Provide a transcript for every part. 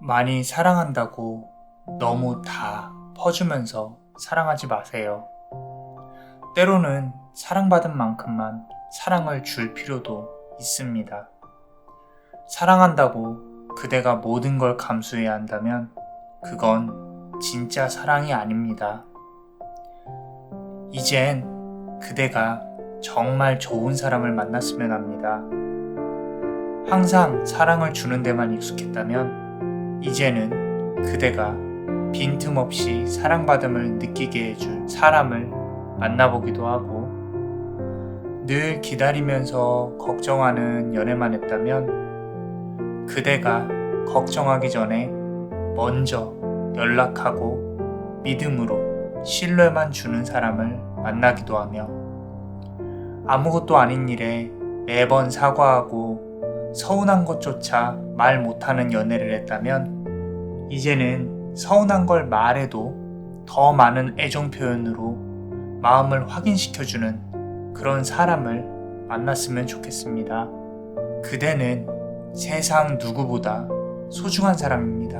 많이 사랑한다고 너무 다 퍼주면서 사랑하지 마세요. 때로는 사랑받은 만큼만 사랑을 줄 필요도 있습니다. 사랑한다고 그대가 모든 걸 감수해야 한다면 그건 진짜 사랑이 아닙니다. 이젠 그대가 정말 좋은 사람을 만났으면 합니다. 항상 사랑을 주는 데만 익숙했다면 이제는 그대가 빈틈없이 사랑받음을 느끼게 해줄 사람을 만나보기도 하고, 늘 기다리면서 걱정하는 연애만 했다면 그대가 걱정하기 전에 먼저 연락하고 믿음으로 신뢰만 주는 사람을 만나기도 하며, 아무것도 아닌 일에 매번 사과하고 서운한 것조차 말 못하는 연애를 했다면 이제는 서운한 걸 말해도 더 많은 애정 표현으로 마음을 확인시켜주는 그런 사람을 만났으면 좋겠습니다. 그대는 세상 누구보다 소중한 사람입니다.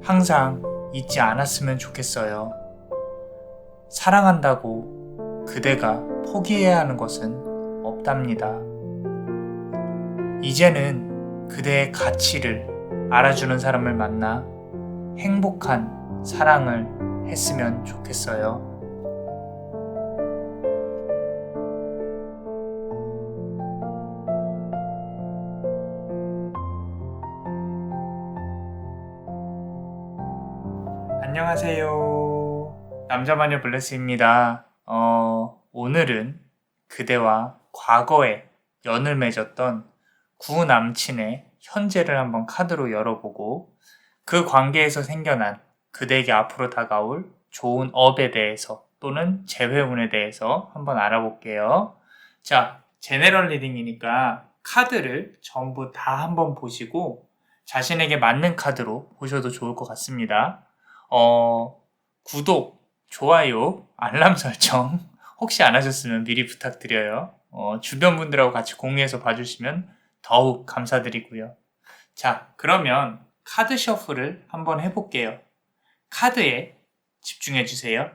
항상 잊지 않았으면 좋겠어요. 사랑한다고 그대가 포기해야 하는 것은 없답니다. 이제는 그대의 가치를 알아주는 사람을 만나 행복한 사랑을 했으면 좋겠어요. 안녕하세요. 남자마녀 블레스입니다. 오늘은 그대와 과거에 연을 맺었던 구남친의 현재를 한번 카드로 열어보고, 그 관계에서 생겨난 그대에게 앞으로 다가올 좋은 업에 대해서 또는 재회운에 대해서 한번 알아볼게요. 자, 제네럴 리딩이니까 카드를 전부 다 한번 보시고 자신에게 맞는 카드로 보셔도 좋을 것 같습니다. 구독, 좋아요, 알람 설정 혹시 안 하셨으면 미리 부탁드려요. 주변 분들하고 같이 공유해서 봐주시면 더욱 감사드리고요. 자, 그러면 카드 셔플을 한번 해볼게요. 카드에 집중해주세요.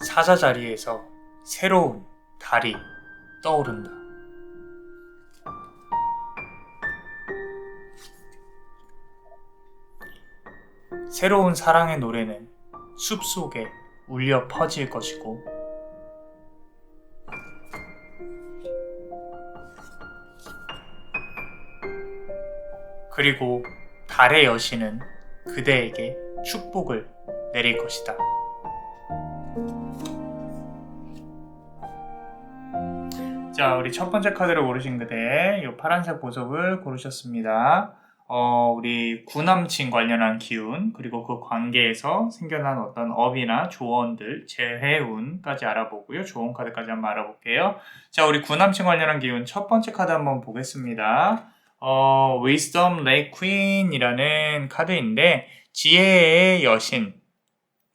사자 자리에서 새로운 달이 떠오른다. 새로운 사랑의 노래는 숲속에 울려 퍼질 것이고, 그리고 달의 여신은 그대에게 축복을 내릴 것이다. 자, 우리 첫 번째 카드를 고르신 그대, 이 파란색 보석을 고르셨습니다. 우리 구남친 관련한 기운, 그리고 그 관계에서 생겨난 어떤 업이나 조언들, 재회운까지 알아보고요. 조언 카드까지 한번 알아볼게요. 자, 우리 구남친 관련한 기운 첫 번째 카드 한번 보겠습니다. Wisdom Lake Queen이라는 카드인데, 지혜의 여신,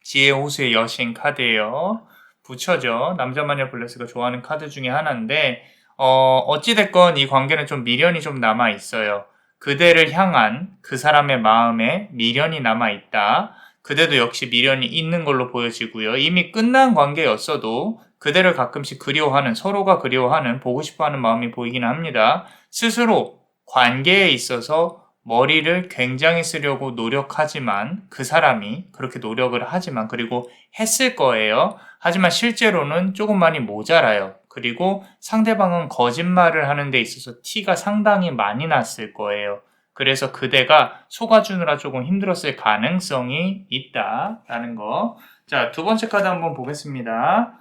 지혜 호수의 여신 카드예요. 부처죠. 남자마녀 블레스가 좋아하는 카드 중에 하나인데, 어찌됐건 이 관계는 좀 미련이 좀 남아있어요. 그대를 향한 그 사람의 마음에 미련이 남아있다. 그대도 역시 미련이 있는 걸로 보여지고요. 이미 끝난 관계였어도 그대를 가끔씩 그리워하는, 서로가 그리워하는, 보고 싶어하는 마음이 보이긴 합니다. 스스로 관계에 있어서 머리를 굉장히 쓰려고 노력하지만, 그 사람이 그렇게 노력을 하지만, 그리고 했을 거예요. 하지만 실제로는 조금 많이 모자라요. 그리고 상대방은 거짓말을 하는 데 있어서 티가 상당히 많이 났을 거예요. 그래서 그대가 속아주느라 조금 힘들었을 가능성이 있다라는 거. 자, 두 번째 카드 한번 보겠습니다.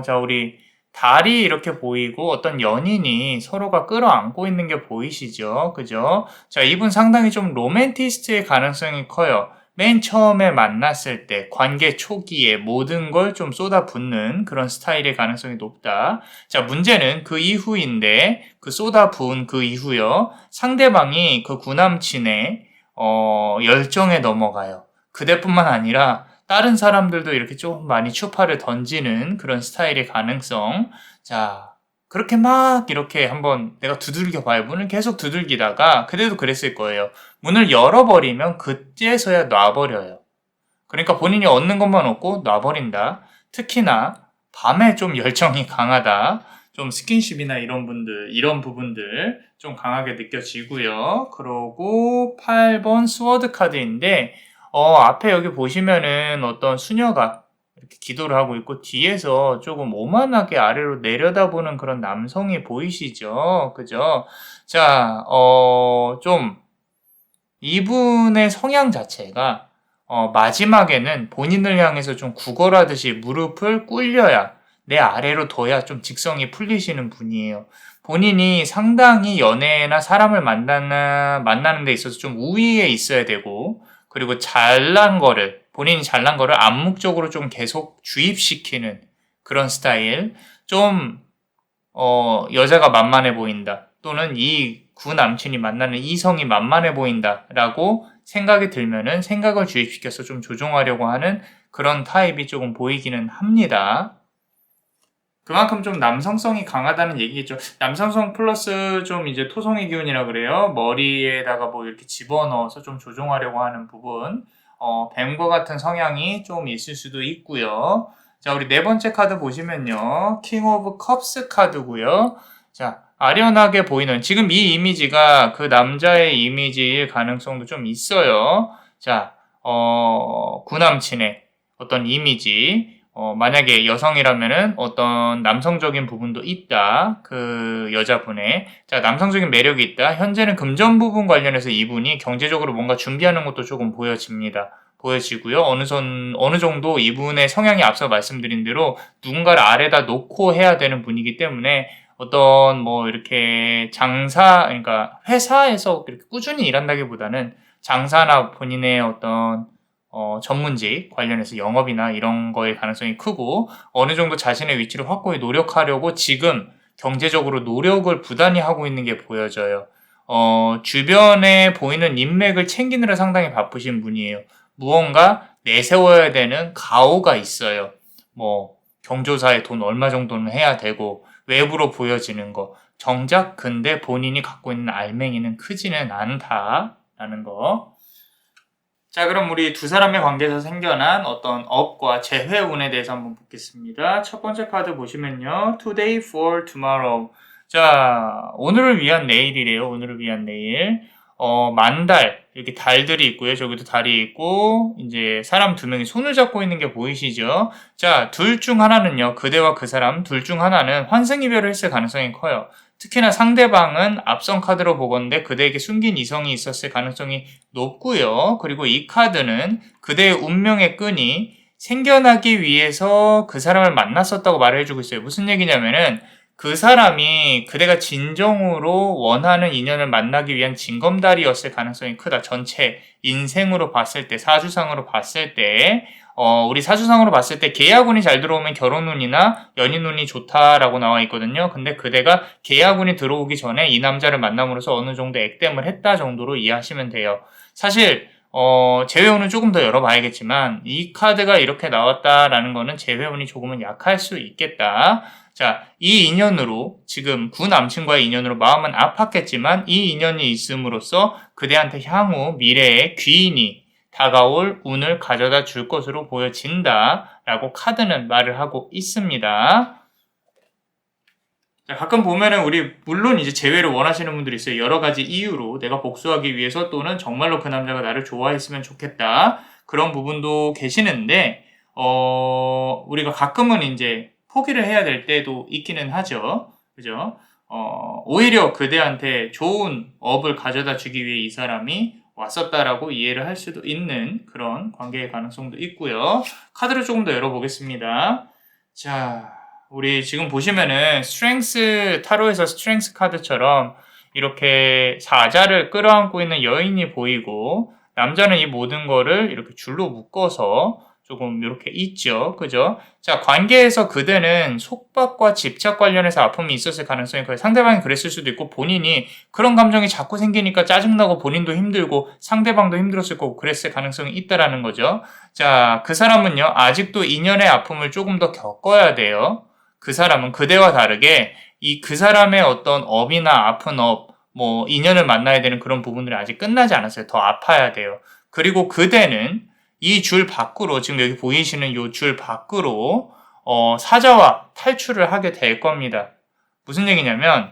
자, 우리 달이 이렇게 보이고 어떤 연인이 서로가 끌어안고 있는 게 보이시죠? 그죠? 자, 이분 상당히 좀 로맨티스트의 가능성이 커요. 맨 처음에 만났을 때 관계 초기에 모든 걸 좀 쏟아붓는 그런 스타일의 가능성이 높다. 자, 문제는 그 이후인데, 그 쏟아부은 그 이후요, 상대방이 그 구남친의 열정에 넘어가요. 그대뿐만 아니라 다른 사람들도 이렇게 좀 많이 추파를 던지는 그런 스타일의 가능성. 자, 그렇게 막 이렇게 한번 내가 두들겨 봐요. 문을 계속 두들기다가, 그대도 그랬을 거예요. 문을 열어버리면 그때서야 놔버려요. 그러니까 본인이 얻는 것만 얻고 놔버린다. 특히나 밤에 좀 열정이 강하다. 좀 스킨십이나 이런 부분들 좀 강하게 느껴지고요. 그러고 8번 스워드 카드인데, 앞에 여기 보시면은 어떤 수녀가 이렇게 기도를 하고 있고, 뒤에서 조금 오만하게 아래로 내려다보는 그런 남성이 보이시죠? 그죠? 자, 좀 이분의 성향 자체가 마지막에는 본인을 향해서 좀 구걸하듯이 무릎을 꿇려야 내 아래로 둬야 좀 직성이 풀리시는 분이에요. 본인이 상당히 연애나 사람을 만나는 데 있어서 좀 우위에 있어야 되고, 그리고 본인이 잘난 거를 암묵적으로 좀 계속 주입시키는 그런 스타일. 좀, 여자가 만만해 보인다. 또는 이 구남친이 만나는 이성이 만만해 보인다라고 생각이 들면은 생각을 주입시켜서 좀 조종하려고 하는 그런 타입이 조금 보이기는 합니다. 그만큼 좀 남성성이 강하다는 얘기겠죠. 남성성 플러스 좀 이제 토성의 기운이라 그래요. 머리에다가 뭐 이렇게 집어넣어서 좀 조종하려고 하는 부분. 뱀과 같은 성향이 좀 있을 수도 있고요. 자, 우리 네 번째 카드 보시면요. 킹 오브 컵스 카드고요. 자, 아련하게 보이는 지금 이 이미지가 그 남자의 이미지일 가능성도 좀 있어요. 자, 구남친의 어떤 이미지. 만약에 여성이라면은 어떤 남성적인 부분도 있다. 그 여자분의. 자, 남성적인 매력이 있다. 현재는 금전 부분 관련해서 이분이 경제적으로 뭔가 준비하는 것도 조금 보여지고요. 어느 정도 이분의 성향이 앞서 말씀드린 대로 누군가를 아래다 놓고 해야 되는 분이기 때문에 어떤 뭐 이렇게 그러니까 회사에서 이렇게 꾸준히 일한다기보다는 장사나 본인의 어떤 전문직 관련해서 영업이나 이런 거의 가능성이 크고 어느 정도 자신의 위치를 확고히 노력하려고 지금 경제적으로 노력을 부단히 하고 있는 게 보여져요. 주변에 보이는 인맥을 챙기느라 상당히 바쁘신 분이에요. 무언가 내세워야 되는 가오가 있어요. 뭐 경조사에 돈 얼마 정도는 해야 되고 외부로 보여지는 거. 정작 근데 본인이 갖고 있는 알맹이는 크지는 않다라는 거. 자, 그럼 우리 두 사람의 관계에서 생겨난 어떤 업과 재회운에 대해서 한번 보겠습니다. 첫 번째 카드 보시면요. Today for tomorrow. 자, 오늘을 위한 내일이래요. 오늘을 위한 내일. 만달. 이렇게 달들이 있고요. 저기도 달이 있고, 이제 사람 두 명이 손을 잡고 있는 게 보이시죠? 자, 둘 중 하나는요. 그대와 그 사람 둘 중 하나는 환생이별을 했을 가능성이 커요. 특히나 상대방은 앞선 카드로 보건대 그대에게 숨긴 이성이 있었을 가능성이 높고요. 그리고 이 카드는 그대의 운명의 끈이 생겨나기 위해서 그 사람을 만났었다고 말을 해주고 있어요. 무슨 얘기냐면은 그 사람이 그대가 진정으로 원하는 인연을 만나기 위한 징검다리였을 가능성이 크다. 전체 인생으로 봤을 때, 사주상으로 봤을 때 우리 사주상으로 봤을 때 계약운이 잘 들어오면 결혼운이나 연인운이 좋다라고 나와 있거든요. 근데 그대가 계약운이 들어오기 전에 이 남자를 만남으로써 어느 정도 액땜을 했다 정도로 이해하시면 돼요. 사실 재회운은 조금 더 열어봐야겠지만 이 카드가 이렇게 나왔다라는 거는 재회운이 조금은 약할 수 있겠다. 자, 이 인연으로 지금 구 남친과의 인연으로 마음은 아팠겠지만 이 인연이 있음으로써 그대한테 향후 미래의 귀인이 다가올 운을 가져다 줄 것으로 보여진다 라고 카드는 말을 하고 있습니다. 자, 가끔 보면은 물론 이제 재회를 원하시는 분들이 있어요. 여러 가지 이유로 내가 복수하기 위해서 또는 정말로 그 남자가 나를 좋아했으면 좋겠다. 그런 부분도 계시는데, 우리가 가끔은 이제 포기를 해야 될 때도 있기는 하죠. 그죠? 오히려 그대한테 좋은 업을 가져다 주기 위해 이 사람이 왔었다라고 이해를 할 수도 있는 그런 관계의 가능성도 있고요. 카드를 조금 더 열어보겠습니다. 자, 우리 지금 보시면은 타로에서 스트렝스 카드처럼 이렇게 사자를 끌어안고 있는 여인이 보이고 남자는 이 모든 거를 이렇게 줄로 묶어서 조금 이렇게 있죠. 그죠? 자, 관계에서 그대는 속박과 집착 관련해서 아픔이 있었을 가능성이 커요. 상대방이 그랬을 수도 있고 본인이 그런 감정이 자꾸 생기니까 짜증나고 본인도 힘들고 상대방도 힘들었을 거고 그랬을 가능성이 있다라는 거죠. 자, 그 사람은요. 아직도 인연의 아픔을 조금 더 겪어야 돼요. 그 사람은 그대와 다르게 그 사람의 어떤 업이나 아픈 뭐 인연을 만나야 되는 그런 부분들이 아직 끝나지 않았어요. 더 아파야 돼요. 그리고 그대는 이 줄 밖으로 지금 여기 보이시는 이 줄 밖으로 사자와 탈출을 하게 될 겁니다. 무슨 얘기냐면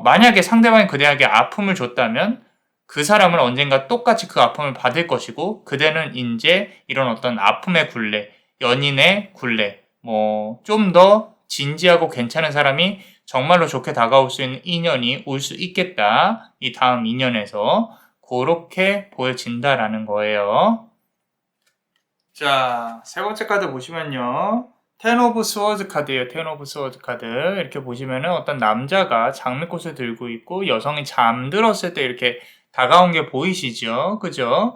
만약에 상대방이 그대에게 아픔을 줬다면 그 사람은 언젠가 똑같이 그 아픔을 받을 것이고 그대는 이제 이런 어떤 아픔의 굴레, 연인의 굴레, 뭐 좀 더 진지하고 괜찮은 사람이 정말로 좋게 다가올 수 있는 인연이 올 수 있겠다. 이 다음 인연에서 그렇게 보여진다라는 거예요. 자, 세 번째 카드 보시면요. 텐 오브 스워드 카드예요. 텐 오브 스워드 카드. 이렇게 보시면은 어떤 남자가 장미꽃을 들고 있고 여성이 잠들었을 때 이렇게 다가온 게 보이시죠? 그죠?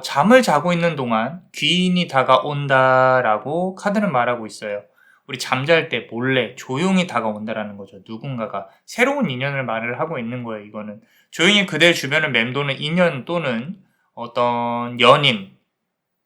잠을 자고 있는 동안 귀인이 다가온다라고 카드는 말하고 있어요. 우리 잠잘 때 몰래 조용히 다가온다라는 거죠. 누군가가 새로운 인연을 말을 하고 있는 거예요. 이거는 조용히 그대 주변을 맴도는 인연 또는 어떤 연인,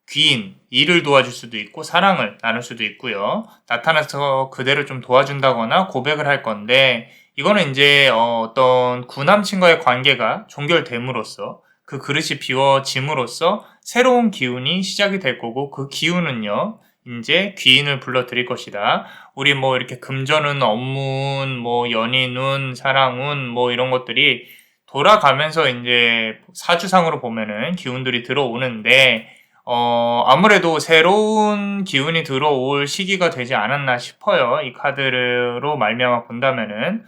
귀인, 일을 도와줄 수도 있고 사랑을 나눌 수도 있고요. 나타나서 그대를 좀 도와준다거나 고백을 할 건데 이거는 이제 어떤 구남친과의 관계가 종결됨으로써 그 그릇이 비워짐으로써 새로운 기운이 시작이 될 거고 그 기운은요. 이제 귀인을 불러들일 것이다. 우리 뭐 이렇게 금전운, 업무운, 뭐 연인운, 사랑운 뭐 이런 것들이 돌아가면서 이제 사주상으로 보면은 기운들이 들어오는데 아무래도 새로운 기운이 들어올 시기가 되지 않았나 싶어요. 이 카드로 말미암아 본다면은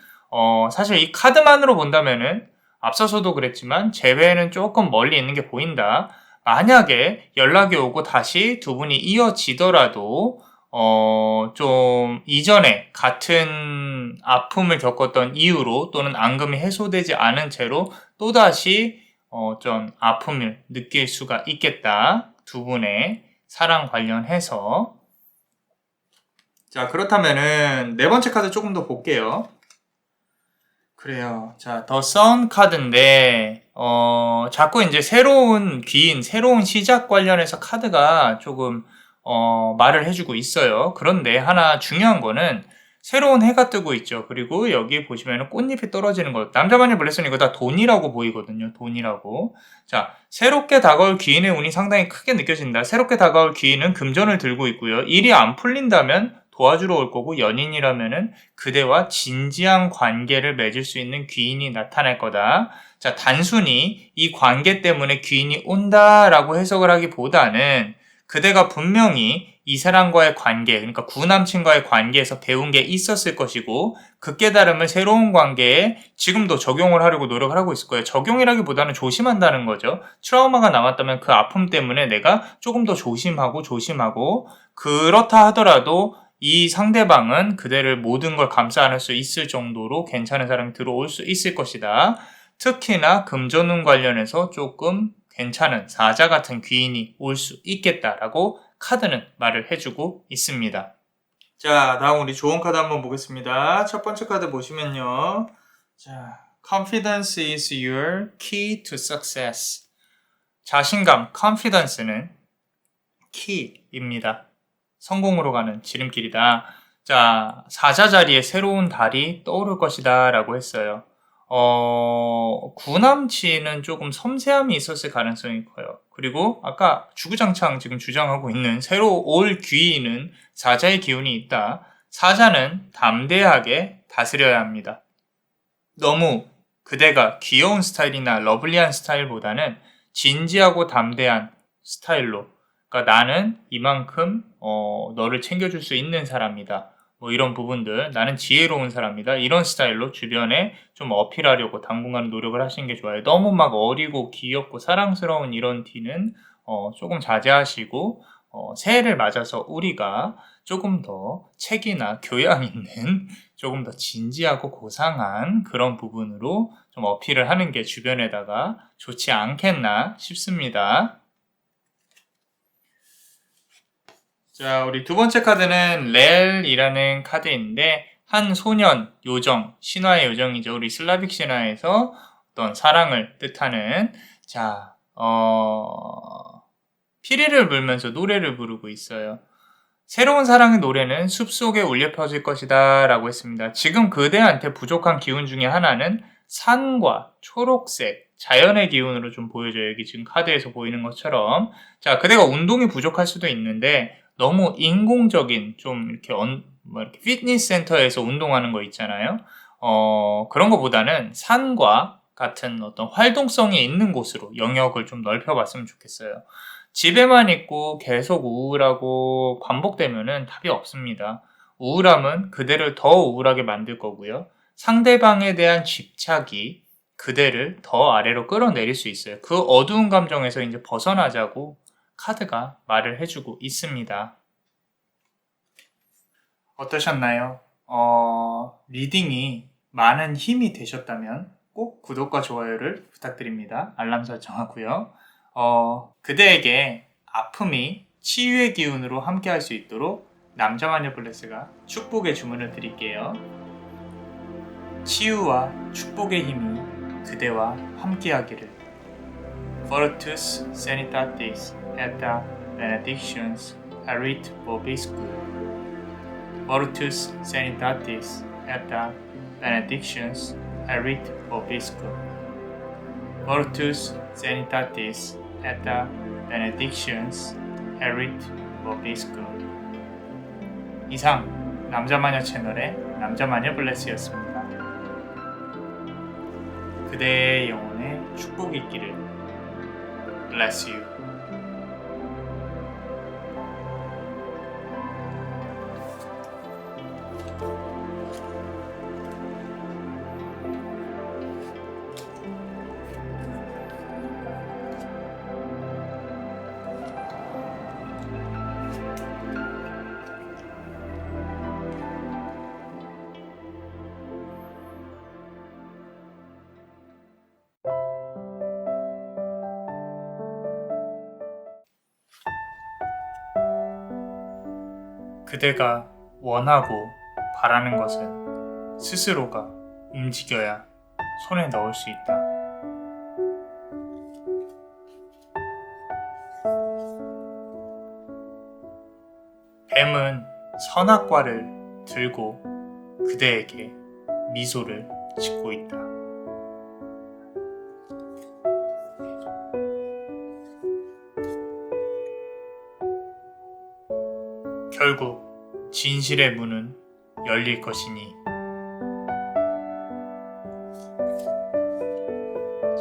사실 이 카드만으로 본다면은 앞서서도 그랬지만 재회는 조금 멀리 있는 게 보인다. 만약에 연락이 오고 다시 두 분이 이어지더라도 좀 이전에 같은 아픔을 겪었던 이유로 또는 앙금이 해소되지 않은 채로 또다시 좀 아픔을 느낄 수가 있겠다. 두 분의 사랑 관련해서. 자, 그렇다면은 네 번째 카드 조금 더 볼게요. 그래요. 자, 더 선 카드인데 자꾸 이제 새로운 귀인, 새로운 시작 관련해서 카드가 조금 말을 해주고 있어요. 그런데 하나 중요한 거는 새로운 해가 뜨고 있죠. 그리고 여기 보시면 꽃잎이 떨어지는 거. 남자만의 블레스는 이거 다 돈이라고 보이거든요. 돈이라고. 자, 새롭게 다가올 귀인의 운이 상당히 크게 느껴진다. 새롭게 다가올 귀인은 금전을 들고 있고요. 일이 안 풀린다면 도와주러 올 거고 연인이라면은 그대와 진지한 관계를 맺을 수 있는 귀인이 나타날 거다. 자, 단순히 이 관계 때문에 귀인이 온다라고 해석을 하기보다는 그대가 분명히 이 사람과의 관계, 그러니까 구남친과의 관계에서 배운 게 있었을 것이고 그 깨달음을 새로운 관계에 지금도 적용을 하려고 노력을 하고 있을 거예요. 적용이라기보다는 조심한다는 거죠. 트라우마가 남았다면 그 아픔 때문에 내가 조금 더 조심하고 그렇다 하더라도 이 상대방은 그대를 모든 걸 감싸 안을 수 있을 정도로 괜찮은 사람이 들어올 수 있을 것이다. 특히나 금전운 관련해서 조금 괜찮은 사자 같은 귀인이 올 수 있겠다라고 카드는 말을 해주고 있습니다. 자, 다음 우리 좋은 카드 한번 보겠습니다. 첫 번째 카드 보시면요. 자, Confidence is your key to success. 자신감, confidence는 키입니다. 성공으로 가는 지름길이다. 자, 사자 자리에 새로운 달이 떠오를 것이다 라고 했어요. 구남치는 조금 섬세함이 있었을 가능성이 커요. 그리고 아까 주구장창 지금 주장하고 있는 새로 올 귀인은 사자의 기운이 있다. 사자는 담대하게 다스려야 합니다. 너무 그대가 귀여운 스타일이나 러블리한 스타일보다는 진지하고 담대한 스타일로, 그러니까 나는 이만큼 너를 챙겨줄 수 있는 사람이다. 뭐 이런 부분들, 나는 지혜로운 사람이다. 이런 스타일로 주변에 좀 어필하려고 당분간 노력을 하시는 게 좋아요. 너무 막 어리고 귀엽고 사랑스러운 이런 티는 조금 자제하시고 새해를 맞아서 우리가 조금 더 책이나 교양 있는 조금 더 진지하고 고상한 그런 부분으로 좀 어필을 하는 게 주변에다가 좋지 않겠나 싶습니다. 자, 우리 두 번째 카드는 렐이라는 카드인데 한 소년, 요정, 신화의 요정이죠. 우리 슬라빅 신화에서 어떤 사랑을 뜻하는 자, 피리를 불면서 노래를 부르고 있어요. 새로운 사랑의 노래는 숲속에 울려 퍼질 것이다 라고 했습니다. 지금 그대한테 부족한 기운 중에 하나는 산과 초록색, 자연의 기운으로 좀 보여줘요. 여기 지금 카드에서 보이는 것처럼. 자, 그대가 운동이 부족할 수도 있는데 너무 인공적인 좀 이렇게 이렇게 피트니스 센터에서 운동하는 거 있잖아요. 그런 거보다는 산과 같은 어떤 활동성이 있는 곳으로 영역을 좀 넓혀봤으면 좋겠어요. 집에만 있고 계속 우울하고 반복되면은 답이 없습니다. 우울함은 그대를 더 우울하게 만들 거고요. 상대방에 대한 집착이 그대를 더 아래로 끌어내릴 수 있어요. 그 어두운 감정에서 이제 벗어나자고 카드가 말을 해주고 있습니다. 어떠셨나요? 리딩이 많은 힘이 되셨다면 꼭 구독과 좋아요를 부탁드립니다. 알람 설정하고요. 그대에게 아픔이 치유의 기운으로 함께 할 수 있도록 남자마녀 블레스가 축복의 주문을 드릴게요. 치유와 축복의 힘이 그대와 함께하기를. Fortus Sanitatis et benedictions erit vobiscum. Fortus Sanitatis et benedictions erit vobiscum. Fortus Sanitatis et benedictions erit vobiscum. 이상 남자마녀 채널의 남자마녀 블레스였습니다. 그대의 영혼에 축복이 있기를. Bless you. 그대가 원하고 바라는 것은 스스로가 움직여야 손에 넣을 수 있다. 뱀은 선악과를 들고 그대에게 미소를 짓고 있다. 결국 진실의 문은 열릴 것이니.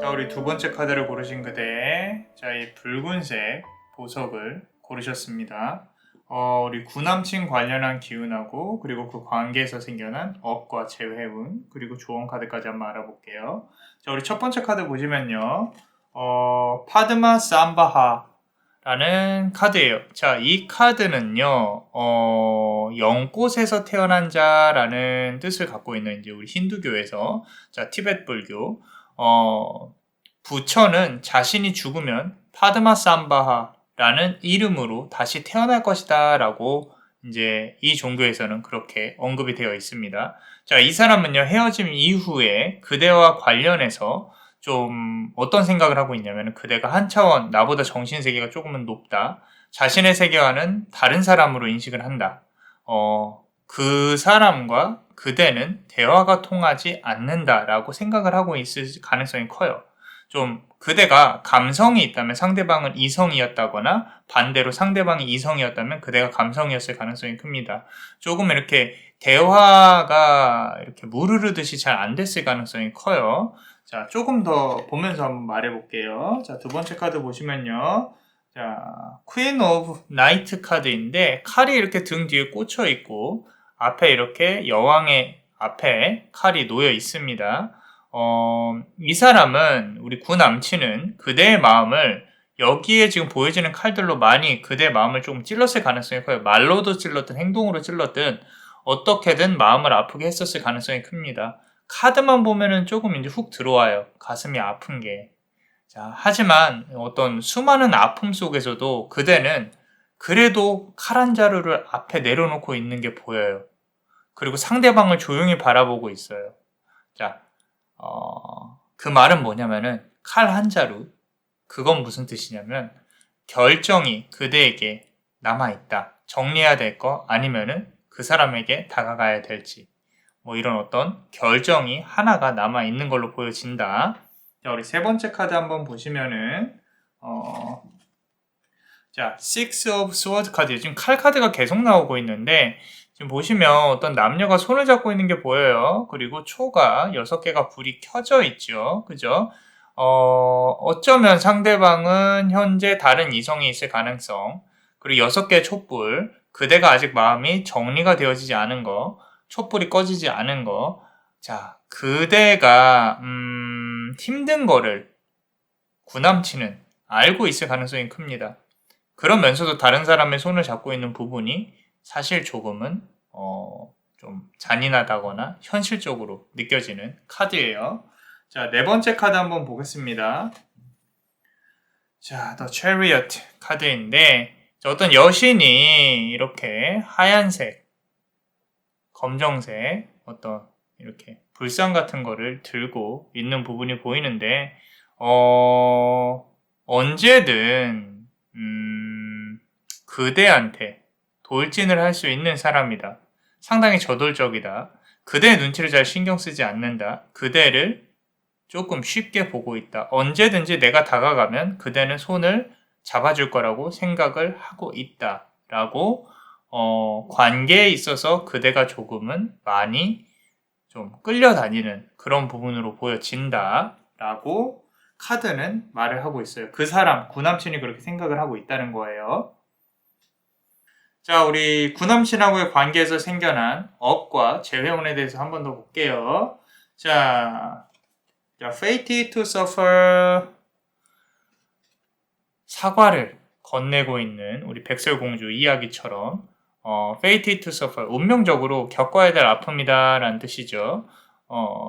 자, 우리 두 번째 카드를 고르신 그대, 자, 이 붉은색 보석을 고르셨습니다. 우리 구남친 관련한 기운하고 그리고 그 관계에서 생겨난 업과 재회운 그리고 조언 카드까지 한번 알아볼게요. 자, 우리 첫 번째 카드 보시면요, 파드마 삼바하 라는 카드예요. 자, 이 카드는요, 영꽃에서 태어난 자라는 뜻을 갖고 있는 이제 우리 힌두교에서, 자, 티베트 불교, 부처는 자신이 죽으면 파드마 삼바하라는 이름으로 다시 태어날 것이다 라고 이제 이 종교에서는 그렇게 언급이 되어 있습니다. 자, 이 사람은요, 헤어짐 이후에 그대와 관련해서 좀 어떤 생각을 하고 있냐면, 그대가 한 차원 나보다 정신세계가 조금은 높다, 자신의 세계와는 다른 사람으로 인식을 한다, 그 사람과 그대는 대화가 통하지 않는다라고 생각을 하고 있을 가능성이 커요. 좀 그대가 감성이 있다면 상대방은 이성이었다거나 반대로 상대방이 이성이었다면 그대가 감성이었을 가능성이 큽니다. 조금 이렇게 대화가 이렇게 물 흐르듯이 잘 안 됐을 가능성이 커요. 자, 조금 더 보면서 한번 말해볼게요. 자, 두 번째 카드 보시면요, 자, 퀸 오브 나이트 카드인데 칼이 이렇게 등 뒤에 꽂혀 있고 앞에 이렇게 여왕의 앞에 칼이 놓여 있습니다. 이 사람은, 우리 구남친은 그대의 마음을 여기에 지금 보여지는 칼들로 많이 그대의 마음을 조금 찔렀을 가능성이 커요. 말로도 찔렀든 행동으로 찔렀든 어떻게든 마음을 아프게 했었을 가능성이 큽니다. 카드만 보면은 조금 이제 훅 들어와요. 가슴이 아픈 게. 자, 하지만 어떤 수많은 아픔 속에서도 그대는 그래도 칼 한 자루를 앞에 내려놓고 있는 게 보여요. 그리고 상대방을 조용히 바라보고 있어요. 자, 그 말은 뭐냐면은, 칼 한 자루, 그건 무슨 뜻이냐면 결정이 그대에게 남아있다. 정리해야 될 거, 아니면은 그 사람에게 다가가야 될지, 뭐 이런 어떤 결정이 하나가 남아있는 걸로 보여진다. 자, 우리 세 번째 카드 한번 보시면은, 자, Six of Swords 카드예요. 지금 칼 카드가 계속 나오고 있는데, 지금 보시면 어떤 남녀가 손을 잡고 있는 게 보여요. 그리고 초가 6개가 불이 켜져 있죠. 그죠? 어쩌면 상대방은 현재 다른 이성이 있을 가능성, 그리고 6개의 촛불, 그대가 아직 마음이 정리가 되어지지 않은 거, 촛불이 꺼지지 않은 거. 자, 그대가 힘든 거를 구남친은 알고 있을 가능성이 큽니다. 그러면서도 다른 사람의 손을 잡고 있는 부분이 사실 조금은 좀 잔인하다거나 현실적으로 느껴지는 카드예요. 자, 네 번째 카드 한번 보겠습니다. 자, The Chariot 카드인데 어떤 여신이 이렇게 하얀색, 검정색 어떤 이렇게 불상 같은 거를 들고 있는 부분이 보이는데 언제든 그대한테 돌진을 할 수 있는 사람이다. 상당히 저돌적이다. 그대의 눈치를 잘 신경 쓰지 않는다. 그대를 조금 쉽게 보고 있다. 언제든지 내가 다가가면 그대는 손을 잡아줄 거라고 생각을 하고 있다. 라고 관계에 있어서 그대가 조금은 많이 좀 끌려다니는 그런 부분으로 보여진다. 라고 카드는 말을 하고 있어요. 그 사람, 구남친이 그렇게 생각을 하고 있다는 거예요. 자, 우리 구남친하고의 관계에서 생겨난 업과 재회원에 대해서 한 번 더 볼게요. 자, Fated to Suffer 사과를 건네고 있는 우리 백설공주 이야기처럼 Fated to Suffer 운명적으로 겪어야 될 아픔이다 라는 뜻이죠.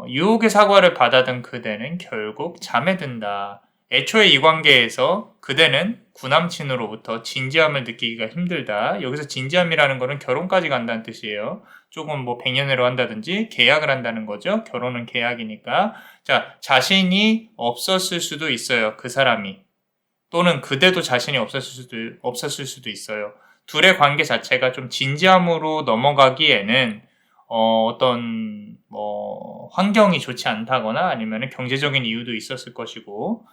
유혹의 사과를 받아든 그대는 결국 잠에 든다. 애초에 이 관계에서 그대는 구남친으로부터 진지함을 느끼기가 힘들다. 여기서 진지함이라는 거는 결혼까지 간다는 뜻이에요. 조금 뭐 100년으로 한다든지 계약을 한다는 거죠. 결혼은 계약이니까. 자, 자신이 없었을 수도 있어요. 그 사람이. 또는 그대도 자신이 없었을 수도 있어요. 둘의 관계 자체가 좀 진지함으로 넘어가기에는 어떤 환경이 좋지 않다거나 아니면 경제적인 이유도 있었을 것이고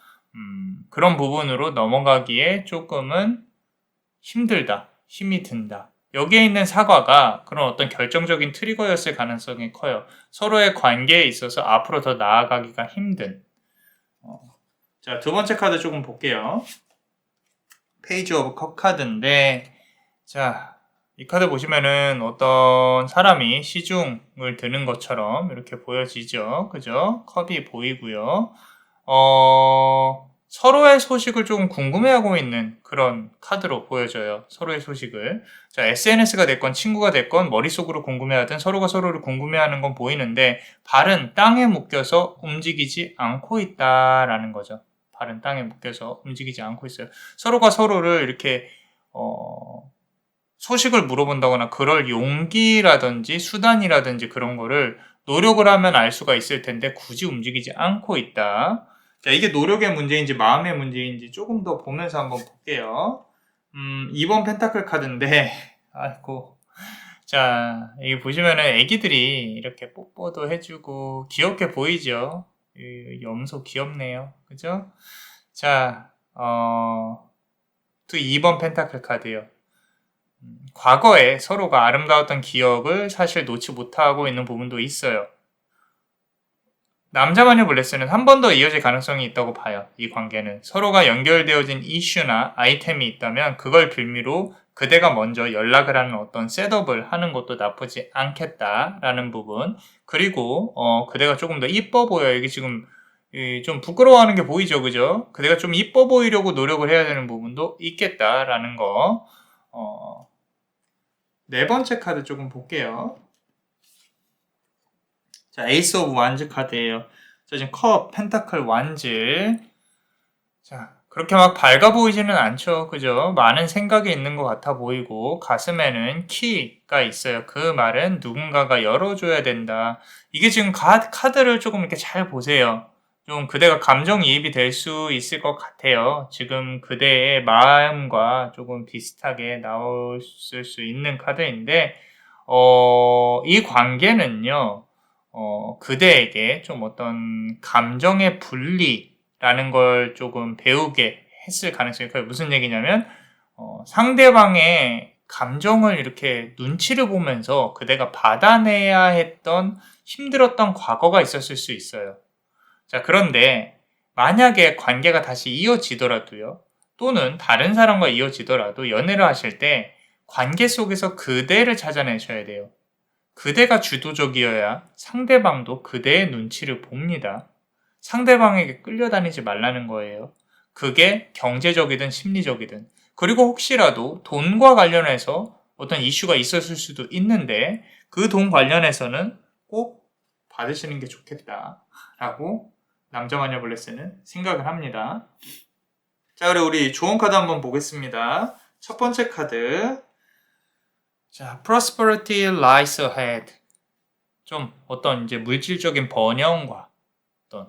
그런 부분으로 넘어가기에 조금은 힘들다, 힘이 든다. 여기에 있는 사과가 그런 어떤 결정적인 트리거였을 가능성이 커요. 서로의 관계에 있어서 앞으로 더 나아가기가 힘든. 자, 두 번째 카드 조금 볼게요. 페이지 오브 컵 카드인데, 자, 이 카드 보시면은 어떤 사람이 시중을 드는 것처럼 이렇게 보여지죠. 그죠? 컵이 보이고요. 서로의 소식을 조금 궁금해하고 있는 그런 카드로 보여져요. 서로의 소식을. 자, SNS가 됐건 친구가 됐건 머릿속으로 궁금해하든 서로가 서로를 궁금해하는 건 보이는데 발은 땅에 묶여서 움직이지 않고 있다라는 거죠. 발은 땅에 묶여서 움직이지 않고 있어요. 서로가 서로를 이렇게 소식을 물어본다거나 그럴 용기라든지 수단이라든지 그런 거를 노력을 하면 알 수가 있을 텐데 굳이 움직이지 않고 있다. 자, 이게 노력의 문제인지 마음의 문제인지 조금 더 보면서 한번 볼게요. 2번 펜타클 카드인데 아이고. 자, 여기 보시면은 애기들이 이렇게 뽀뽀도 해주고 귀엽게 보이죠? 염소 귀엽네요. 그죠? 자, 또 2번 펜타클 카드요. 과거에 서로가 아름다웠던 기억을 사실 놓지 못하고 있는 부분도 있어요. 남자마녀 블레스는 한 번 더 이어질 가능성이 있다고 봐요. 이 관계는. 서로가 연결되어진 이슈나 아이템이 있다면 그걸 빌미로 그대가 먼저 연락을 하는 어떤 셋업을 하는 것도 나쁘지 않겠다라는 부분. 그리고 그대가 조금 더 이뻐 보여요. 이게 지금 좀 부끄러워하는 게 보이죠. 그죠? 그대가 좀 이뻐 보이려고 노력을 해야 되는 부분도 있겠다라는 거. 네 번째 카드 조금 볼게요. 자, 에이스 오브 완즈 카드예요. 자, 지금 컵, 펜타클, 완즈. 자, 그렇게 막 밝아 보이지는 않죠. 그죠? 많은 생각이 있는 것 같아 보이고 가슴에는 키가 있어요. 그 말은 누군가가 열어줘야 된다. 이게 지금 카드를 조금 이렇게 잘 보세요. 좀 그대가 감정이입이 될 수 있을 것 같아요. 지금 그대의 마음과 조금 비슷하게 나올 수 있는 카드인데 이 관계는요. 그대에게 좀 어떤 감정의 분리라는 걸 조금 배우게 했을 가능성이 커요. 무슨 얘기냐면 상대방의 감정을 이렇게 눈치를 보면서 그대가 받아내야 했던 힘들었던 과거가 있었을 수 있어요. 자, 그런데 만약에 관계가 다시 이어지더라도요. 또는 다른 사람과 이어지더라도 연애를 하실 때 관계 속에서 그대를 찾아내셔야 돼요. 그대가 주도적이어야 상대방도 그대의 눈치를 봅니다. 상대방에게 끌려다니지 말라는 거예요. 그게 경제적이든 심리적이든. 그리고 혹시라도 돈과 관련해서 어떤 이슈가 있었을 수도 있는데 그 돈 관련해서는 꼭 받으시는 게 좋겠다라고 남자마녀 블레스는 생각을 합니다. 자, 그리고 우리 조언 카드 한번 보겠습니다. 첫 번째 카드. 자, prosperity lies ahead. 좀 어떤 이제 물질적인 번영과 어떤